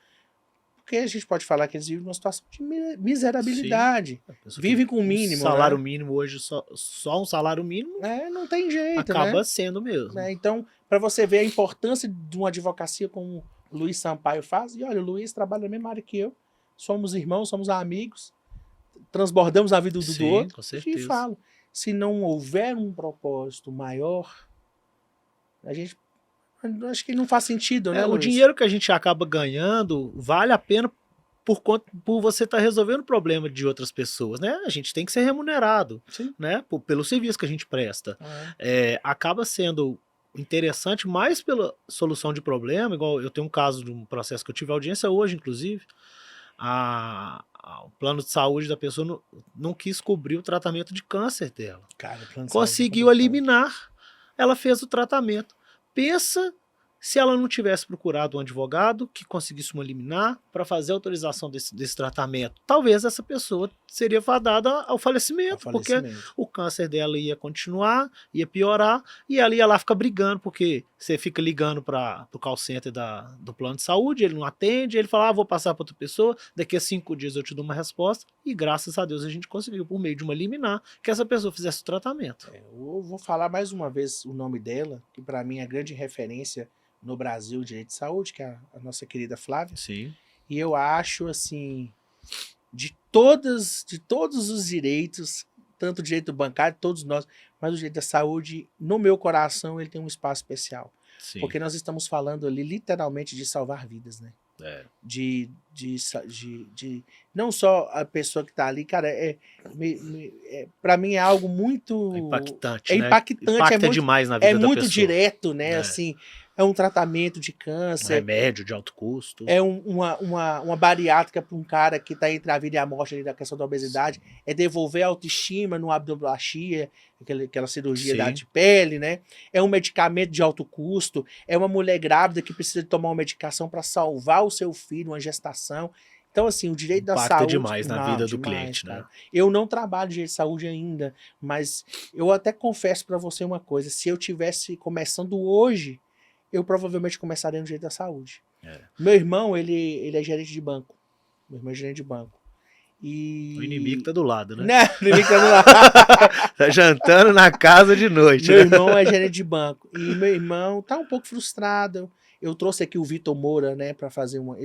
Porque a gente pode falar que eles vivem numa situação de miserabilidade. Vivem com o mínimo, salário né? mínimo hoje, só um salário mínimo... não tem jeito, acaba sendo mesmo. Então, para você ver a importância de uma advocacia como o Luiz Sampaio faz, e olha, o Luiz trabalha na mesma área que eu, somos irmãos, somos amigos, transbordamos a vida do outro, com certeza. E falo. Se não houver um propósito maior, a gente acho que não faz sentido, né, O Luiz? dinheiro que a gente acaba ganhando vale a pena por você estar resolvendo o problema de outras pessoas, né? A gente tem que ser remunerado, né? Pelo serviço que a gente presta. Acaba sendo interessante mais pela solução de problema, igual eu tenho um caso de um processo que eu tive audiência hoje, inclusive, o plano de saúde da pessoa não quis cobrir o tratamento de câncer dela. Cara, o plano de conseguiu eliminar, ela fez o tratamento. Pensa se ela não tivesse procurado um advogado que conseguisse uma liminar para fazer a autorização desse tratamento. Talvez essa pessoa seria fadada ao falecimento, porque o câncer dela ia continuar, ia piorar, e ela ia lá ficar brigando, porque você fica ligando para o call center do plano de saúde, ele não atende, ele fala, vou passar para outra pessoa, daqui a 5 dias eu te dou uma resposta, e graças a Deus a gente conseguiu, por meio de uma liminar, que essa pessoa fizesse o tratamento. Eu vou falar mais uma vez o nome dela, que para mim é a grande referência no Brasil, direito de saúde, que é a nossa querida Flávia. Sim. E eu acho, assim, de todos os direitos, tanto o direito bancário, todos nós, mas o direito da saúde, no meu coração, ele tem um espaço especial. Sim. Porque nós estamos falando ali, literalmente, de salvar vidas, né? Não só a pessoa que está ali, cara, para mim é algo muito... impactante, impactante. Impacta demais na vida da pessoa. É muito direto, né? Assim, é um tratamento de câncer. Um remédio de alto custo. É uma bariátrica para um cara que está entre a vida e a morte ali da questão da obesidade. Sim. É devolver a autoestima no abdominoplastia, aquela cirurgia de pele, né? É um medicamento de alto custo. É uma mulher grávida que precisa tomar uma medicação para salvar o seu filho, uma gestação. Então, assim, o direito da saúde... demais na vida do cliente, né? Eu não trabalho de direito de saúde ainda, mas eu até confesso para você uma coisa. Se eu tivesse começando hoje, eu provavelmente começaria no direito da saúde. Meu irmão, ele é gerente de banco. Meu irmão é gerente de banco. E... o inimigo tá do lado, né? Não, o inimigo tá do lado. Tá jantando na casa de noite. Meu irmão é gerente de banco. E meu irmão tá um pouco frustrado. Eu trouxe aqui o Vitor Moura, né, para fazer uma...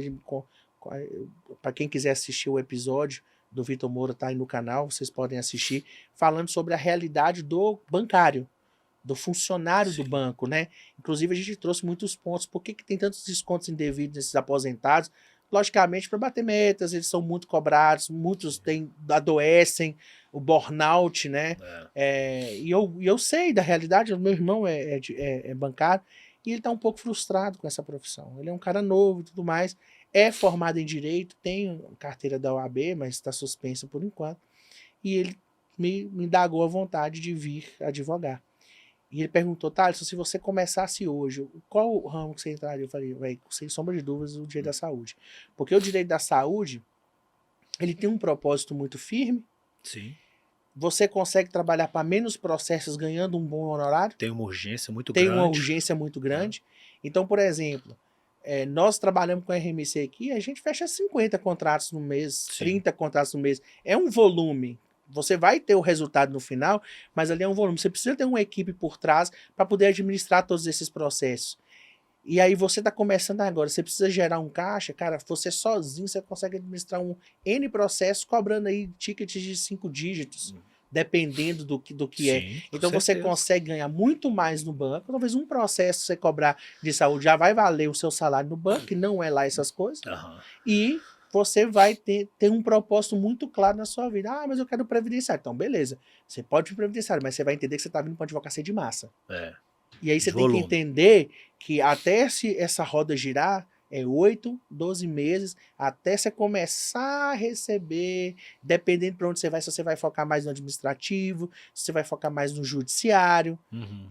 Para quem quiser assistir o episódio do Vitor Moura, tá aí no canal, vocês podem assistir, falando sobre a realidade do bancário. do funcionário do banco, né? Inclusive, a gente trouxe muitos pontos. Por que tem tantos descontos indevidos nesses aposentados? Logicamente, para bater metas, eles são muito cobrados, muitos adoecem, o burnout, né? E eu sei da realidade, o meu irmão é bancário, e ele está um pouco frustrado com essa profissão. Ele é um cara novo e tudo mais, é formado em Direito, tem carteira da OAB, mas está suspensa por enquanto, e ele me indagou a vontade de vir advogar. E ele perguntou, Thales, se você começasse hoje, qual o ramo que você entraria? Eu falei, véi, sem sombra de dúvidas, o direito da saúde. Porque o direito da saúde, ele tem um propósito muito firme. Sim. Você consegue trabalhar para menos processos ganhando um bom honorário. Tem uma urgência muito grande. grande. Tem uma urgência muito grande. Então, por exemplo, nós trabalhamos com a RMC aqui, a gente fecha 50 contratos no mês, Sim. 30 contratos no mês. É um volume. Você vai ter o resultado no final, mas ali é um volume. Você precisa ter uma equipe por trás para poder administrar todos esses processos. E aí você está começando agora, você precisa gerar um caixa, cara, você sozinho você consegue administrar um N processo cobrando aí tickets de 5 dígitos, dependendo do que Sim, é. Então você consegue ganhar muito mais no banco, talvez um processo você cobrar de saúde já vai valer o seu salário no banco, que não é lá essas coisas, e você vai ter um propósito muito claro na sua vida. Ah, mas eu quero previdenciário. Então, beleza. Você pode ir previdenciário, mas você vai entender que você está vindo para advocacia de massa. E aí você tem que entender que até essa roda girar, 8, 12 meses, até você começar a receber, dependendo para onde você vai, se você vai focar mais no administrativo, se você vai focar mais no judiciário.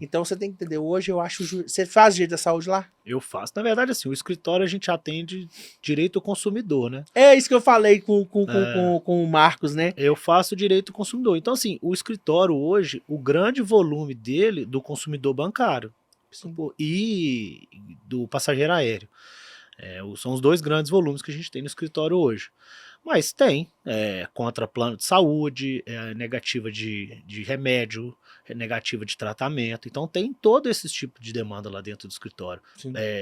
Então você tem que entender, hoje eu acho... Você faz direito da saúde lá? Eu faço. Na verdade, assim, o escritório a gente atende direito ao consumidor, né? É isso que eu falei com o Marcos, né? Eu faço direito ao consumidor. Então, assim, o escritório hoje, o grande volume dele, do consumidor bancário e do passageiro aéreo. São os 2 grandes volumes que a gente tem no escritório hoje. Mas tem contra plano de saúde, negativa de remédio, negativa de tratamento. Então tem todo esse tipo de demanda lá dentro do escritório.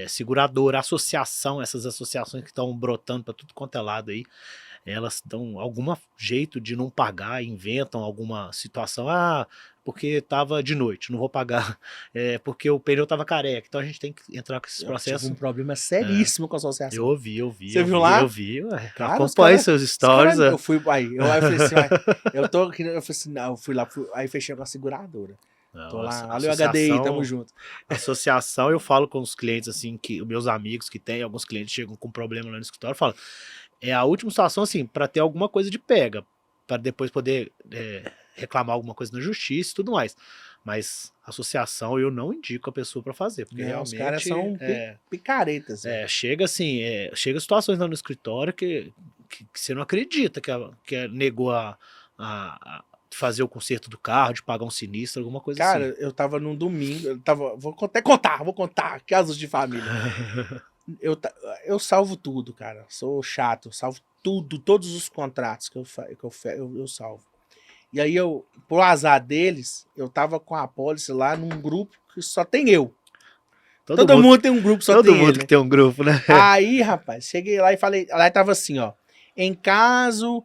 Seguradora, associação, essas associações que estão brotando para tudo quanto é lado aí, elas dão algum jeito de não pagar, inventam alguma situação, porque estava de noite, não vou pagar, porque o pneu estava careca, então a gente tem que entrar com esses processos. Tive um problema seríssimo com a associação. Eu ouvi. Você viu lá? Eu vi, acompanhe seus stories. Eu fui, aí eu falei assim, eu falei assim, não, eu fui lá, aí fechei com a seguradora. Não, tô lá, olha o HDI, tamo junto. Associação, eu falo com os clientes, assim, que os meus amigos que tem, alguns clientes chegam com problema lá no escritório, falam, é a última situação, assim, para ter alguma coisa de pega, para depois poder reclamar alguma coisa na justiça e tudo mais. Mas associação eu não indico a pessoa para fazer, porque realmente... Os caras são picaretas. Chega assim, chega situações lá no escritório que você não acredita que negou a fazer o conserto do carro, de pagar um sinistro, alguma coisa assim. Cara, eu tava num domingo, vou contar casos de família. Eu salvo tudo, cara. Sou chato, salvo tudo, todos os contratos que eu salvo. E aí por azar deles, eu tava com a apólice lá num grupo que só tem eu. Todo mundo tem um grupo, só tem ele. Todo mundo que tem um grupo, né? Aí, rapaz, cheguei lá e falei, lá tava assim, ó, em caso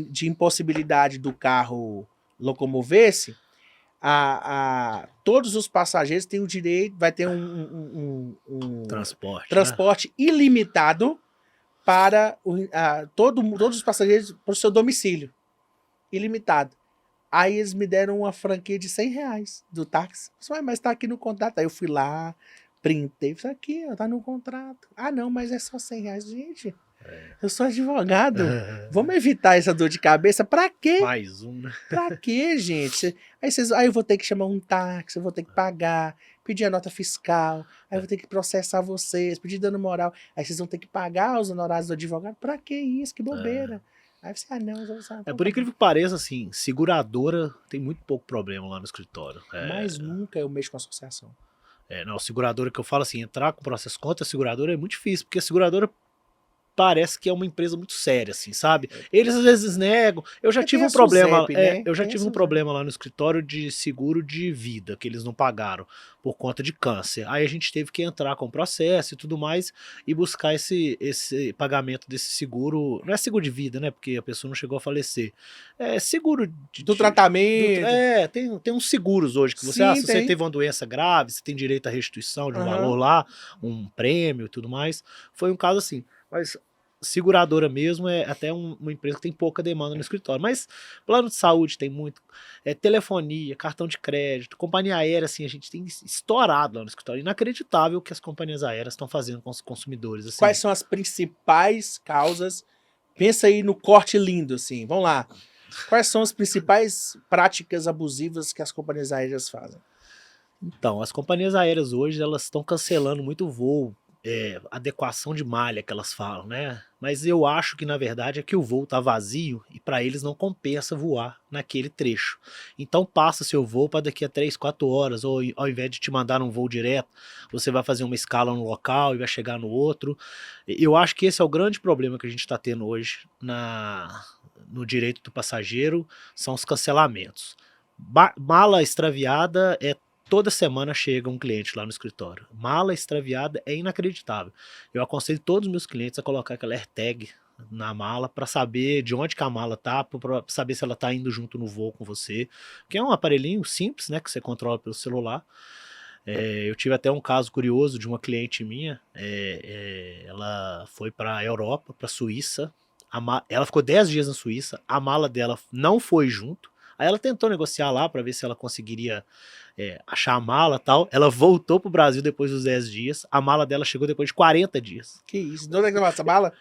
de impossibilidade do carro locomover-se, todos os passageiros têm o direito, vai ter um transporte ilimitado para todos os passageiros para o seu domicílio. Ilimitado. Aí eles me deram uma franquia de R$100 do táxi. Mas tá aqui no contrato. Aí eu fui lá, printei, isso aqui, ó, tá no contrato. Ah, não, mas é só R$100. Gente, eu sou advogado. Vamos evitar essa dor de cabeça. Pra quê? Mais um, né? Pra quê, gente? Aí eu vou ter que chamar um táxi, eu vou ter que pagar, pedir a nota fiscal, aí eu vou ter que processar vocês, pedir dano moral. Aí vocês vão ter que pagar os honorários do advogado. Pra que isso? Que bobeira. Aí você, não. Por incrível que pareça, assim, seguradora tem muito pouco problema lá no escritório. Mas nunca eu mexo com associação. Não, seguradora que eu falo assim, entrar com processo contra a seguradora é muito difícil, porque a seguradora parece que é uma empresa muito séria, assim, sabe? Eles às vezes negam. Eu já Porque tive tem um a problema, SUSEP, né? eu já Tem a tive um SUSEP. problema lá no escritório de seguro de vida, que eles não pagaram por conta de câncer. Aí a gente teve que entrar com o processo e tudo mais e buscar esse pagamento desse seguro. Não é seguro de vida, né? Porque a pessoa não chegou a falecer. É seguro Do tratamento. tem uns seguros hoje que você, Sim, se você tem. teve uma doença grave, você tem direito à restituição de um Aham. valor lá, um prêmio e tudo mais. Foi um caso assim. Mas seguradora mesmo é até uma empresa que tem pouca demanda no escritório. Mas plano de saúde tem muito, telefonia, cartão de crédito, companhia aérea, assim, a gente tem estourado lá no escritório. Inacreditável o que as companhias aéreas estão fazendo com os consumidores. Assim. Quais são as principais causas? Pensa aí no corte lindo, assim. Vamos lá. Quais são as principais práticas abusivas que as companhias aéreas fazem? Então, as companhias aéreas hoje, elas estão cancelando muito voo, adequação de malha que elas falam, né? Mas eu acho que na verdade é que o voo tá vazio e para eles não compensa voar naquele trecho. Então passa seu voo para daqui a 3, 4 horas, ou ao invés de te mandar um voo direto, você vai fazer uma escala no local e vai chegar no outro. Eu acho que esse é o grande problema que a gente está tendo hoje no direito do passageiro, são os cancelamentos. Mala extraviada toda semana chega um cliente lá no escritório. Mala extraviada é inacreditável. Eu aconselho todos os meus clientes a colocar aquela AirTag na mala para saber de onde que a mala tá, para saber se ela tá indo junto no voo com você. Que é um aparelhinho simples, né, que você controla pelo celular. Eu tive até um caso curioso de uma cliente minha. Ela foi para a Europa, para a Suíça. Ela ficou 10 dias na Suíça. A mala dela não foi junto. Aí ela tentou negociar lá para ver se ela conseguiria achar a mala e tal. Ela voltou pro Brasil depois dos 10 dias. A mala dela chegou depois de 40 dias. Que isso? De onde é que vai essa mala?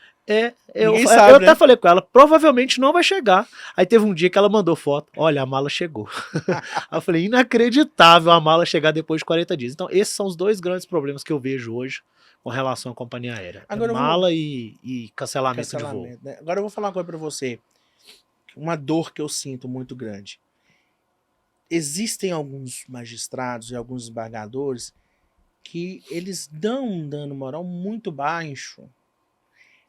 Eu Ninguém sabe, até né? falei com ela, provavelmente não vai chegar. Aí teve um dia que ela mandou foto, olha, a mala chegou. Aí eu falei, inacreditável a mala chegar depois de 40 dias. Então esses são os dois grandes problemas que eu vejo hoje com relação à companhia aérea. Agora eu vou- Mala e cancelamento de voo. Cancelamento, né? Agora eu vou falar uma coisa pra você. Uma dor que eu sinto muito grande. Existem alguns magistrados e alguns desembargadores que eles dão um dano moral muito baixo,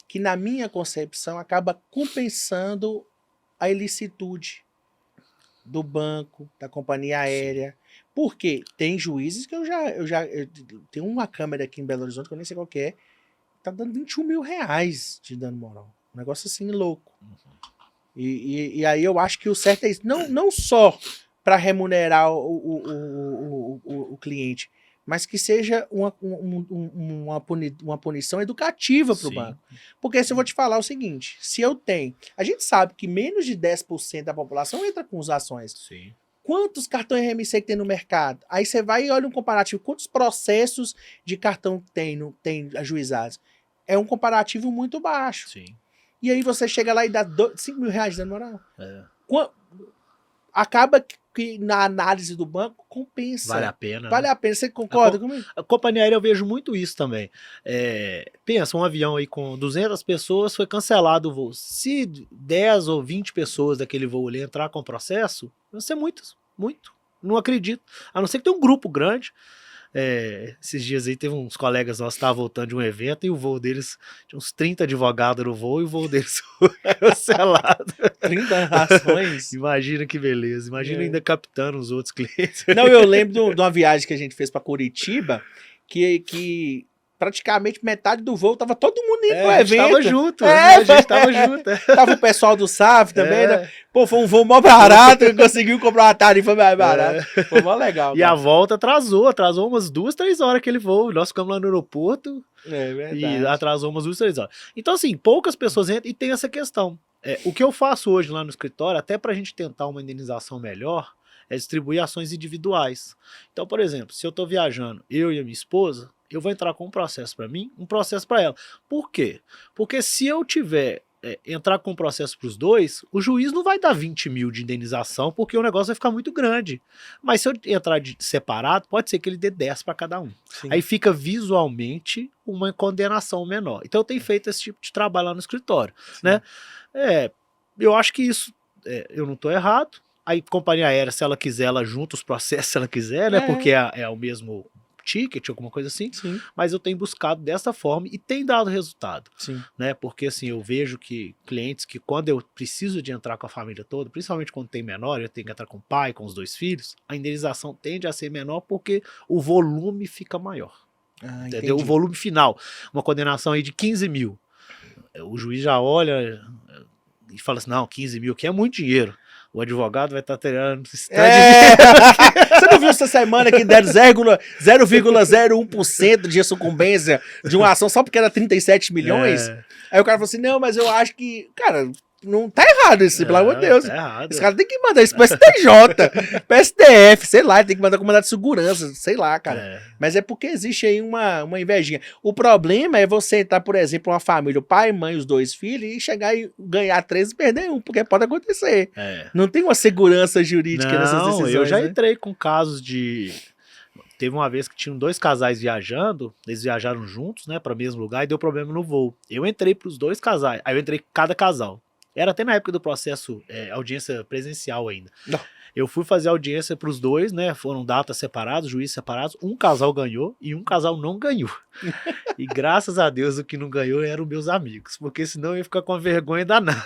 que na minha concepção acaba compensando a ilicitude do banco, da companhia aérea. Por quê? Tem juízes que eu tenho uma câmera aqui em Belo Horizonte, que eu nem sei qual que é, tá dando 21 mil reais de dano moral. Um negócio assim louco. E aí eu acho que o certo é isso. Não só para remunerar o cliente, mas que seja uma punição educativa para o Sim. banco. Porque se eu vou te falar o seguinte, se eu tenho... A gente sabe que menos de 10% da população entra com as ações. Sim. Quantos cartões RMC que tem no mercado? Aí você vai e olha um comparativo. Quantos processos de cartão tem ajuizados? É um comparativo muito baixo. Sim. E aí você chega lá e dá 5 mil reais de dano moral. Acaba que na análise do banco compensa. Vale a pena. Vale né? a pena. Você concorda comigo? A companhia aérea eu vejo muito isso também. Pensa, um avião aí com 200 pessoas foi cancelado o voo. Se 10 ou 20 pessoas daquele voo ali entrar com processo, vai ser muito. Não acredito. A não ser que tenha um grupo grande. Esses dias aí teve uns colegas nossos que estavam voltando de um evento e o voo deles, tinha uns 30 advogados no voo e o voo deles foi cancelado. 30 rações. Imagina que beleza. Imagina ainda captando os outros clientes. Não, eu lembro de uma viagem que a gente fez para Curitiba, que praticamente metade do voo tava todo mundo indo pro A gente evento. tava junto. A gente tava junto. Tava o pessoal do SAF também, né? Pô, foi um voo mó barato, conseguiu comprar uma tarifa mais barata. Foi mó legal. E a volta atrasou umas 2, 3 horas aquele voo. Nós ficamos lá no aeroporto e atrasou umas 2, 3 horas. Então, assim, poucas pessoas entram e tem essa questão. O que eu faço hoje lá no escritório, até pra gente tentar uma indenização melhor, é distribuir ações individuais. Então, por exemplo, se eu tô viajando, eu e a minha esposa, eu vou entrar com um processo para mim, um processo para ela. Por quê? Porque se eu tiver entrar com um processo para os dois, o juiz não vai dar 20 mil de indenização, porque o negócio vai ficar muito grande. Mas se eu entrar separado, pode ser que ele dê 10 para cada um. Sim. Aí fica visualmente uma condenação menor. Então eu tenho feito esse tipo de trabalho lá no escritório. Né? Eu acho que isso, eu não estou errado. Aí, companhia aérea, se ela quiser, ela junta os processos se ela quiser, né? Porque é o mesmo ticket, alguma coisa assim, Sim, mas eu tenho buscado dessa forma e tem dado resultado, sim. né? Porque assim, eu vejo que clientes que quando eu preciso de entrar com a família toda, principalmente quando tem menor, eu tenho que entrar com o pai, com os 2 filhos, a indenização tende a ser menor porque o volume fica maior. Ah, Entendeu? entendi. O volume final, uma condenação aí de 15 mil. O juiz já olha e fala assim, não, 15 mil que é muito dinheiro. O advogado vai estar tirando esse tanto de dinheiro. Você não viu essa semana que deram 0,01% de sucumbência de uma ação só porque era 37 milhões? É, Aí o cara falou assim, não, mas eu acho que, cara, não tá errado isso, pelo amor de Deus. tá errado. Esse cara tem que mandar isso pro STJ, pro STF, sei lá, tem que mandar com mandado de segurança, sei lá, cara. É, Mas é porque existe aí uma invejinha. O problema é você entrar, por exemplo, uma família, o pai, mãe, os 2 filhos, e chegar e ganhar 3 e perder um, porque pode acontecer. é. Não tem uma segurança jurídica nessas Não, decisões, eu já né? entrei com casos de... Teve uma vez que tinham 2 casais viajando, eles viajaram juntos, né, para o mesmo lugar e deu problema no voo. Eu entrei para os 2 casais, aí eu entrei cada casal. Era até na época do processo, audiência presencial ainda. Não. Eu fui fazer audiência para os 2, né, foram datas separadas, juízes separados, um casal ganhou e um casal não ganhou. E graças a Deus o que não ganhou eram meus amigos, porque senão eu ia ficar com a vergonha danada.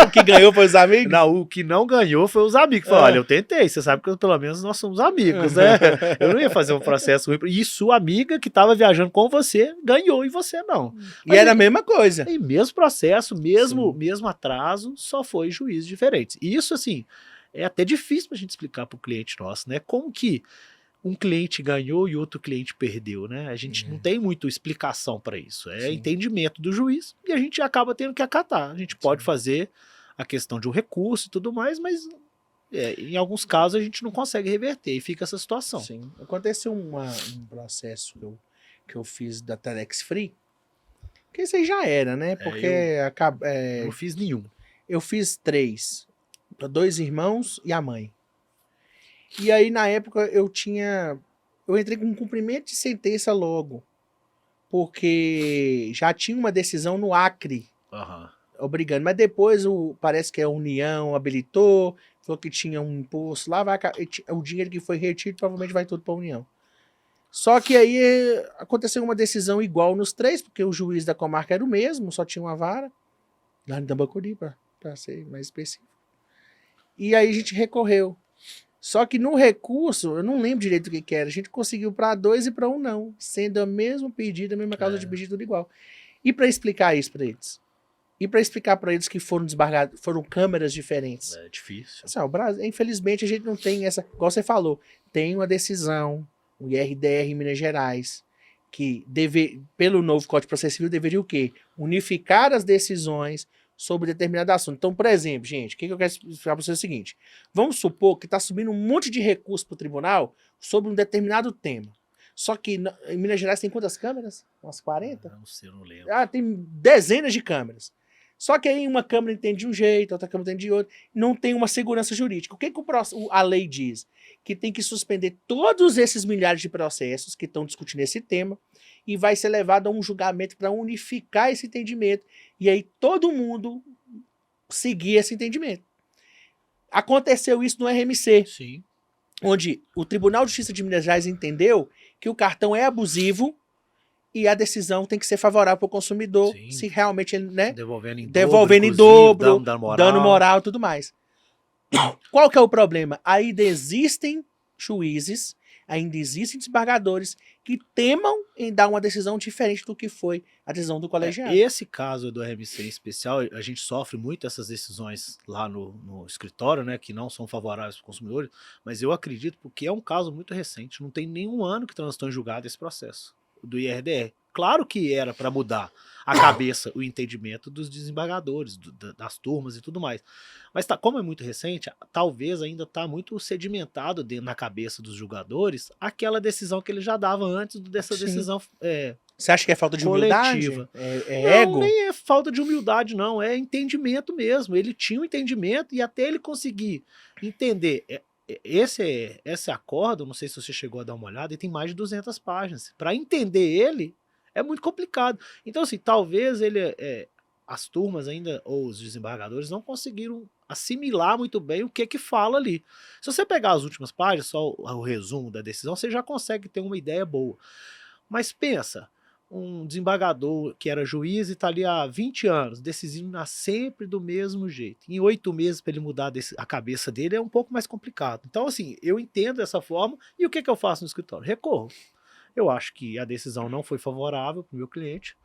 O que ganhou foi os amigos? Não, o que não ganhou foi os amigos. Falaram, olha, eu tentei, você sabe que pelo menos nós somos amigos, né? Eu não ia fazer um processo ruim. E sua amiga que estava viajando com você ganhou e você não. E era a mesma coisa. E mesmo processo, mesmo atraso, só foi juízes diferentes. E isso, assim, é até difícil pra gente explicar pro cliente nosso, né? Como que um cliente ganhou e outro cliente perdeu, né? A gente não tem muita explicação para isso. É Sim. entendimento do juiz e a gente acaba tendo que acatar. A gente pode fazer a questão de um recurso e tudo mais, mas em alguns casos a gente não consegue reverter e fica essa situação. Sim. Aconteceu um processo que eu fiz da Telex Free, que isso aí já era, né? Porque Eu não fiz nenhum. eu fiz 3, para 2 irmãos e a mãe. E aí, na época, eu entrei com um cumprimento de sentença logo, porque já tinha uma decisão no Acre, Aham. obrigando, mas depois parece que a União habilitou, falou que tinha um imposto lá, o dinheiro que foi retido provavelmente vai tudo para a União. Só que aí aconteceu uma decisão igual nos 3, porque o juiz da comarca era o mesmo, só tinha uma vara, lá em Tambacuri, para ser mais específico. E aí a gente recorreu. Só que no recurso, eu não lembro direito o que era, a gente conseguiu para 2 e para 1 não, sendo o mesmo pedido, a mesma causa de pedido, tudo igual. E para explicar isso para eles? E para explicar para eles que foram desembargados, foram câmeras diferentes. É difícil. Assim, o Brasil, infelizmente a gente não tem essa, igual você falou, tem uma decisão, o IRDR em Minas Gerais, que pelo novo Código de Processo Civil deveria o quê? Unificar as decisões sobre determinado assunto. Então, por exemplo, gente, o que eu quero explicar para vocês é o seguinte, vamos supor que está subindo um monte de recurso para o tribunal sobre um determinado tema. Só que em Minas Gerais tem quantas câmeras? Umas 40? Não sei, eu não lembro. Tem dezenas de câmeras. Só que aí uma câmera entende de um jeito, outra câmera entende de outro. Não tem uma segurança jurídica. O que a lei diz? Que tem que suspender todos esses milhares de processos que estão discutindo esse tema e vai ser levado a um julgamento para unificar esse entendimento. E aí todo mundo seguir esse entendimento. Aconteceu isso no RMC. Sim. Onde o Tribunal de Justiça de Minas Gerais entendeu que o cartão é abusivo e a decisão tem que ser favorável para o consumidor, Sim. se realmente ele, né? Devolvendo em dobro, dano moral e tudo mais. Qual que é o problema? Ainda existem juízes, ainda existem desembargadores que temam em dar uma decisão diferente do que foi a decisão do colegiado. Esse caso do RMC em especial, a gente sofre muito essas decisões lá no escritório, né, que não são favoráveis para os consumidores, mas eu acredito porque é um caso muito recente, não tem nenhum ano que transitou em julgado esse processo do IRDR. Claro que era para mudar a cabeça, o entendimento dos desembargadores, das turmas e tudo mais. Mas como é muito recente, talvez ainda está muito sedimentado na cabeça dos julgadores aquela decisão que ele já dava antes dessa Sim. decisão Você acha que é falta de coletiva. humildade? É Não, ego? nem é falta de humildade, não. É entendimento mesmo. Ele tinha um entendimento e até ele conseguir entender... Esse acordo, não sei se você chegou a dar uma olhada, ele tem mais de 200 páginas. Para entender ele, é muito complicado. Então, assim, talvez ele as turmas ainda, ou os desembargadores, não conseguiram assimilar muito bem o que fala ali. Se você pegar as últimas páginas, só o resumo da decisão, você já consegue ter uma ideia boa. Mas pensa, um desembargador que era juiz e está ali há 20 anos, decidindo sempre do mesmo jeito. Em 8 meses para ele mudar a cabeça dele é um pouco mais complicado. Então, assim, eu entendo dessa forma e o que eu faço no escritório? Recorro. Eu acho que a decisão não foi favorável para o meu cliente,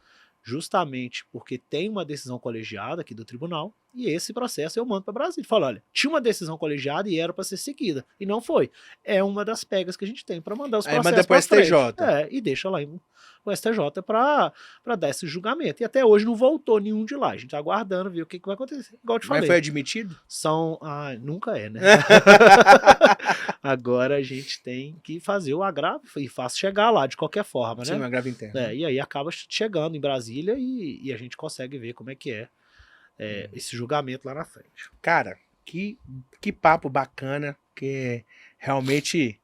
justamente porque tem uma decisão colegiada aqui do tribunal, e esse processo eu mando para Brasília. Falo, olha, tinha uma decisão colegiada e era para ser seguida, e não foi. É uma das pegas que a gente tem para mandar os Aí manda processos pro para frente. STJ. E deixa lá o STJ para dar esse julgamento. E até hoje não voltou nenhum de lá. A gente tá aguardando ver o que vai acontecer. Igual eu te Mas falei. foi admitido? Nunca é, né? Agora a gente tem que fazer o agravo e faz chegar lá de qualquer forma, Sim, né? um agravo interno. E aí acaba chegando em Brasília e a gente consegue ver como é que é, esse julgamento lá na frente. Cara, que papo bacana, que realmente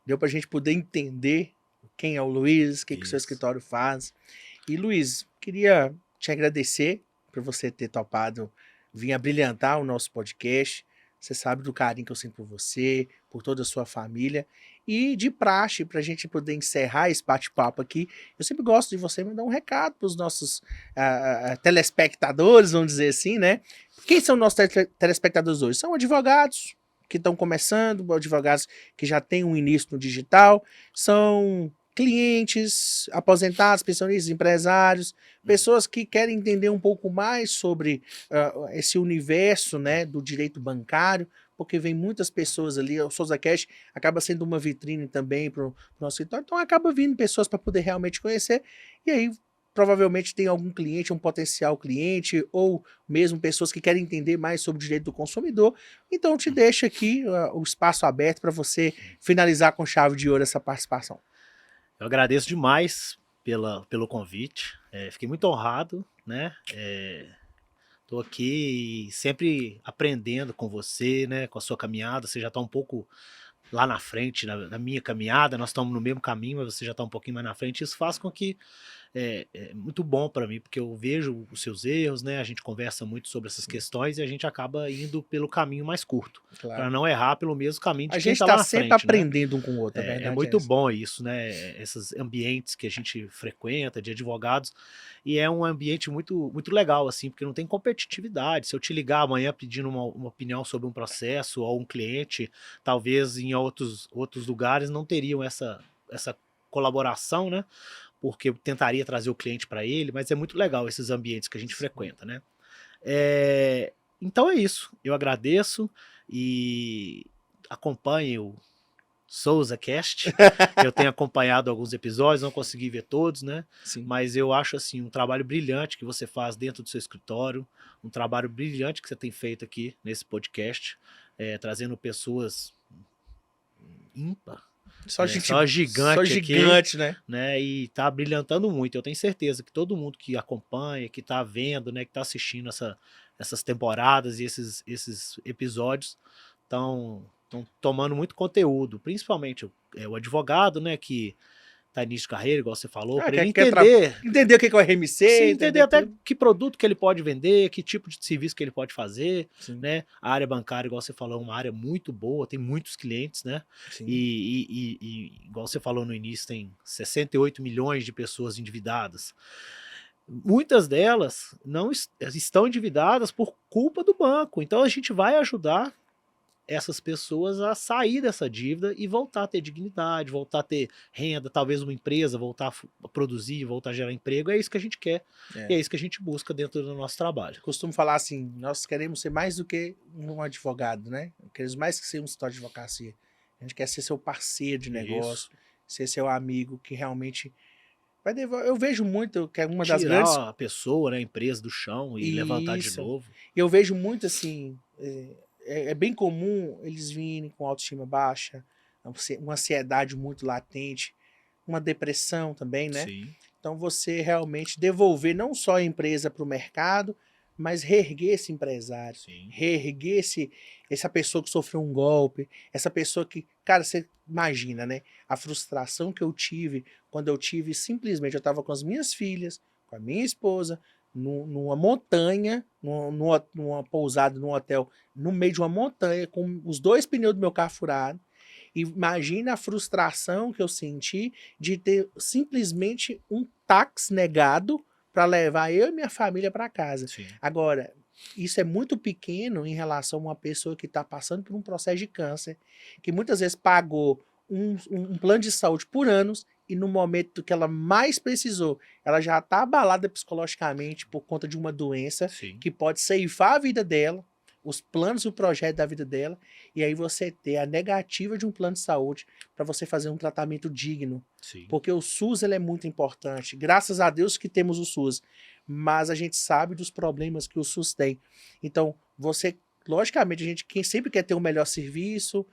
deu pra gente poder entender quem é o Luiz, o que o seu Isso. escritório faz. E Luiz, queria te agradecer por você ter topado vir abrilhantar o nosso podcast. Você sabe do carinho que eu sinto por você, por toda a sua família. E de praxe, para a gente poder encerrar esse bate-papo aqui, eu sempre gosto de você mandar um recado para os nossos telespectadores, vamos dizer assim, né? Quem são nossos telespectadores hoje? São advogados que estão começando, advogados que já têm um início no digital, são clientes, aposentados, pensionistas, empresários, pessoas que querem entender um pouco mais sobre esse universo, né, do direito bancário, porque vem muitas pessoas ali, o Souza Cash acaba sendo uma vitrine também para o nosso escritório, então acaba vindo pessoas para poder realmente conhecer, e aí provavelmente tem algum cliente, um potencial cliente, ou mesmo pessoas que querem entender mais sobre o direito do consumidor, então eu te deixo aqui o espaço aberto para você finalizar com chave de ouro essa participação. Eu agradeço demais pelo convite, fiquei muito honrado, né? Tô aqui sempre aprendendo com você, né? Com a sua caminhada, você já está um pouco lá na frente na minha caminhada, nós estamos no mesmo caminho, mas você já está um pouquinho mais na frente, isso faz com que é muito bom para mim, porque eu vejo os seus erros, né? A gente conversa muito sobre essas questões e a gente acaba indo pelo caminho mais curto, Claro. para não errar pelo mesmo caminho de A quem gente está lá está na sempre frente, aprendendo um com o outro, né? verdade É muito essa. bom isso, né? Esses ambientes que a gente frequenta de advogados, e é um ambiente muito, muito legal, assim, porque não tem competitividade. Se eu te ligar amanhã pedindo uma opinião sobre um processo ou um cliente, talvez em outros lugares não teriam essa colaboração, né? Porque eu tentaria trazer o cliente para ele, mas é muito legal esses ambientes que a gente frequenta, né? Então é isso. Eu agradeço e acompanhe o Souza Cast. Eu tenho acompanhado alguns episódios, não consegui ver todos, né? Sim. Mas eu acho assim um trabalho brilhante que você faz dentro do seu escritório, um trabalho brilhante que você tem feito aqui nesse podcast, trazendo pessoas ímpar. Só gigante aqui, né? E tá brilhantando muito. Eu tenho certeza que todo mundo que acompanha, que tá vendo, né, que tá assistindo essas temporadas e esses episódios estão tomando muito conteúdo, principalmente o advogado, né, que tá início de carreira, igual você falou, para ele entender o que é o RMC, sim, entender até tudo. que produto que ele pode vender, que tipo de serviço que ele pode fazer, Sim. né? A área bancária, igual você falou, é uma área muito boa, tem muitos clientes, né? Sim. E igual você falou no início, tem 68 milhões de pessoas endividadas. Muitas delas não estão endividadas por culpa do banco. Então a gente vai ajudar essas pessoas a sair dessa dívida e voltar a ter dignidade, voltar a ter renda, talvez uma empresa, voltar a produzir, voltar a gerar emprego. É isso que a gente quer e é isso que a gente busca dentro do nosso trabalho. Costumo falar assim, nós queremos ser mais do que um advogado, né? Queremos mais que ser um escritório de advocacia. A gente quer ser seu parceiro de negócio, ser seu amigo que realmente vai devolver. Eu vejo muito que é uma das grandes... Tirar a pessoa, né, a empresa do chão e levantar de novo. Eu vejo muito assim... É bem comum eles virem com autoestima baixa, uma ansiedade muito latente, uma depressão também, né? Sim. Então você realmente devolver não só a empresa para o mercado, mas reerguer esse empresário, Sim. reerguer essa pessoa que sofreu um golpe, essa pessoa que, cara, você imagina, né? A frustração que eu tive quando eu tive simplesmente, eu estava com as minhas filhas, com a minha esposa, numa montanha, numa pousada, num hotel, no meio de uma montanha, com os 2 pneus do meu carro furados. Imagina a frustração que eu senti de ter simplesmente um táxi negado para levar eu e minha família para casa. Sim. Agora, isso é muito pequeno em relação a uma pessoa que está passando por um processo de câncer, que muitas vezes pagou um plano de saúde por anos e no momento que ela mais precisou, ela já está abalada psicologicamente por conta de uma doença Sim. que pode ceifar a vida dela, os planos e o projeto da vida dela, e aí você ter a negativa de um plano de saúde para você fazer um tratamento digno. Sim. Porque o SUS ele é muito importante. Graças a Deus que temos o SUS, mas a gente sabe dos problemas que o SUS tem. Então, você, logicamente, quem sempre quer ter um melhor serviço,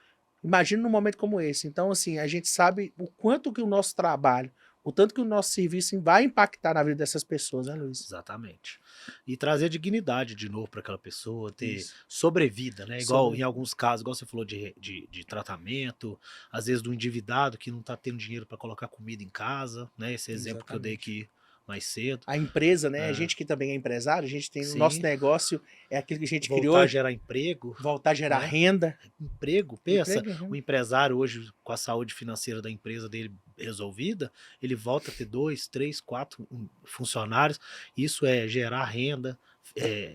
imagina num momento como esse. Então, assim, a gente sabe o quanto que o nosso trabalho, o tanto que o nosso serviço vai impactar na vida dessas pessoas, né, Luiz? Exatamente. E trazer dignidade de novo para aquela pessoa, ter Isso. sobrevida, né? Igual Sobrevida. em alguns casos, igual você falou de tratamento, às vezes do endividado que não está tendo dinheiro para colocar comida em casa, né? Esse exemplo que eu dei aqui mais cedo. A empresa, né? A É. gente que também é empresário, a gente tem o Sim. nosso negócio, é aquilo que a gente Voltar criou, a gerar emprego. voltar a gerar né? renda. Emprego, pensa, Emprego, renda. o empresário hoje, com a saúde financeira da empresa dele resolvida, ele volta a ter 2, 3, 4 funcionários. Isso é gerar renda,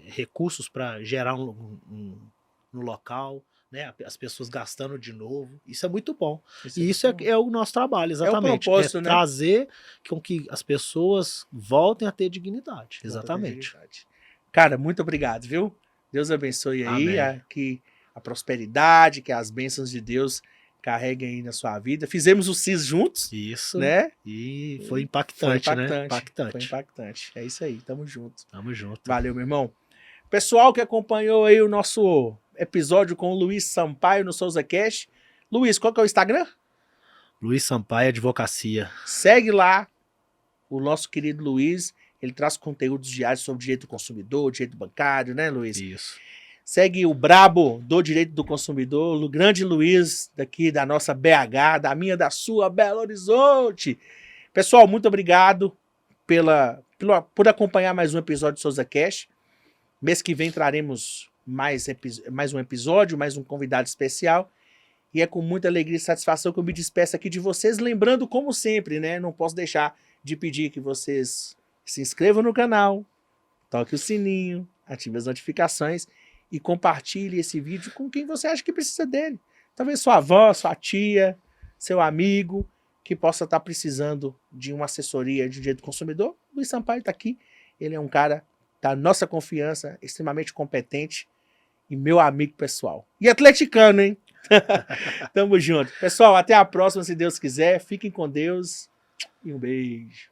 recursos para gerar no local, né? As pessoas gastando de novo. Isso é muito bom. E isso é o nosso trabalho, exatamente. propósito, né? Trazer com que as pessoas voltem a ter dignidade. Exatamente. Cara, muito obrigado, viu? Deus abençoe aí, Amém. que a prosperidade, que as bênçãos de Deus carreguem aí na sua vida. Fizemos o CIS juntos, Isso. né? E foi impactante, né? Impactante. Foi impactante. É isso aí, tamo junto. Tamo junto. Valeu, meu irmão. Pessoal que acompanhou aí o nosso episódio com o Luiz Sampaio no Souza Cash. Luiz, qual que é o Instagram? Luiz Sampaio Advocacia. Segue lá o nosso querido Luiz. Ele traz conteúdos diários sobre direito do consumidor, direito bancário, né, Luiz? Isso. Segue o brabo do direito do consumidor, o grande Luiz, daqui da nossa BH, da minha, da sua, Belo Horizonte. Pessoal, muito obrigado por acompanhar mais um episódio do Souza Cash. Mês que vem traremos mais um episódio, mais um convidado especial. E é com muita alegria e satisfação que eu me despeço aqui de vocês, lembrando, como sempre, né? Não posso deixar de pedir que vocês se inscrevam no canal, toque o sininho, ative as notificações e compartilhe esse vídeo com quem você acha que precisa dele. Talvez sua avó, sua tia, seu amigo, que possa estar precisando de uma assessoria de direito do consumidor. Luiz Sampaio está aqui. Ele é um cara da nossa confiança, extremamente competente e meu amigo pessoal. E atleticano, hein? Tamo junto. Pessoal, até a próxima, se Deus quiser. Fiquem com Deus e um beijo.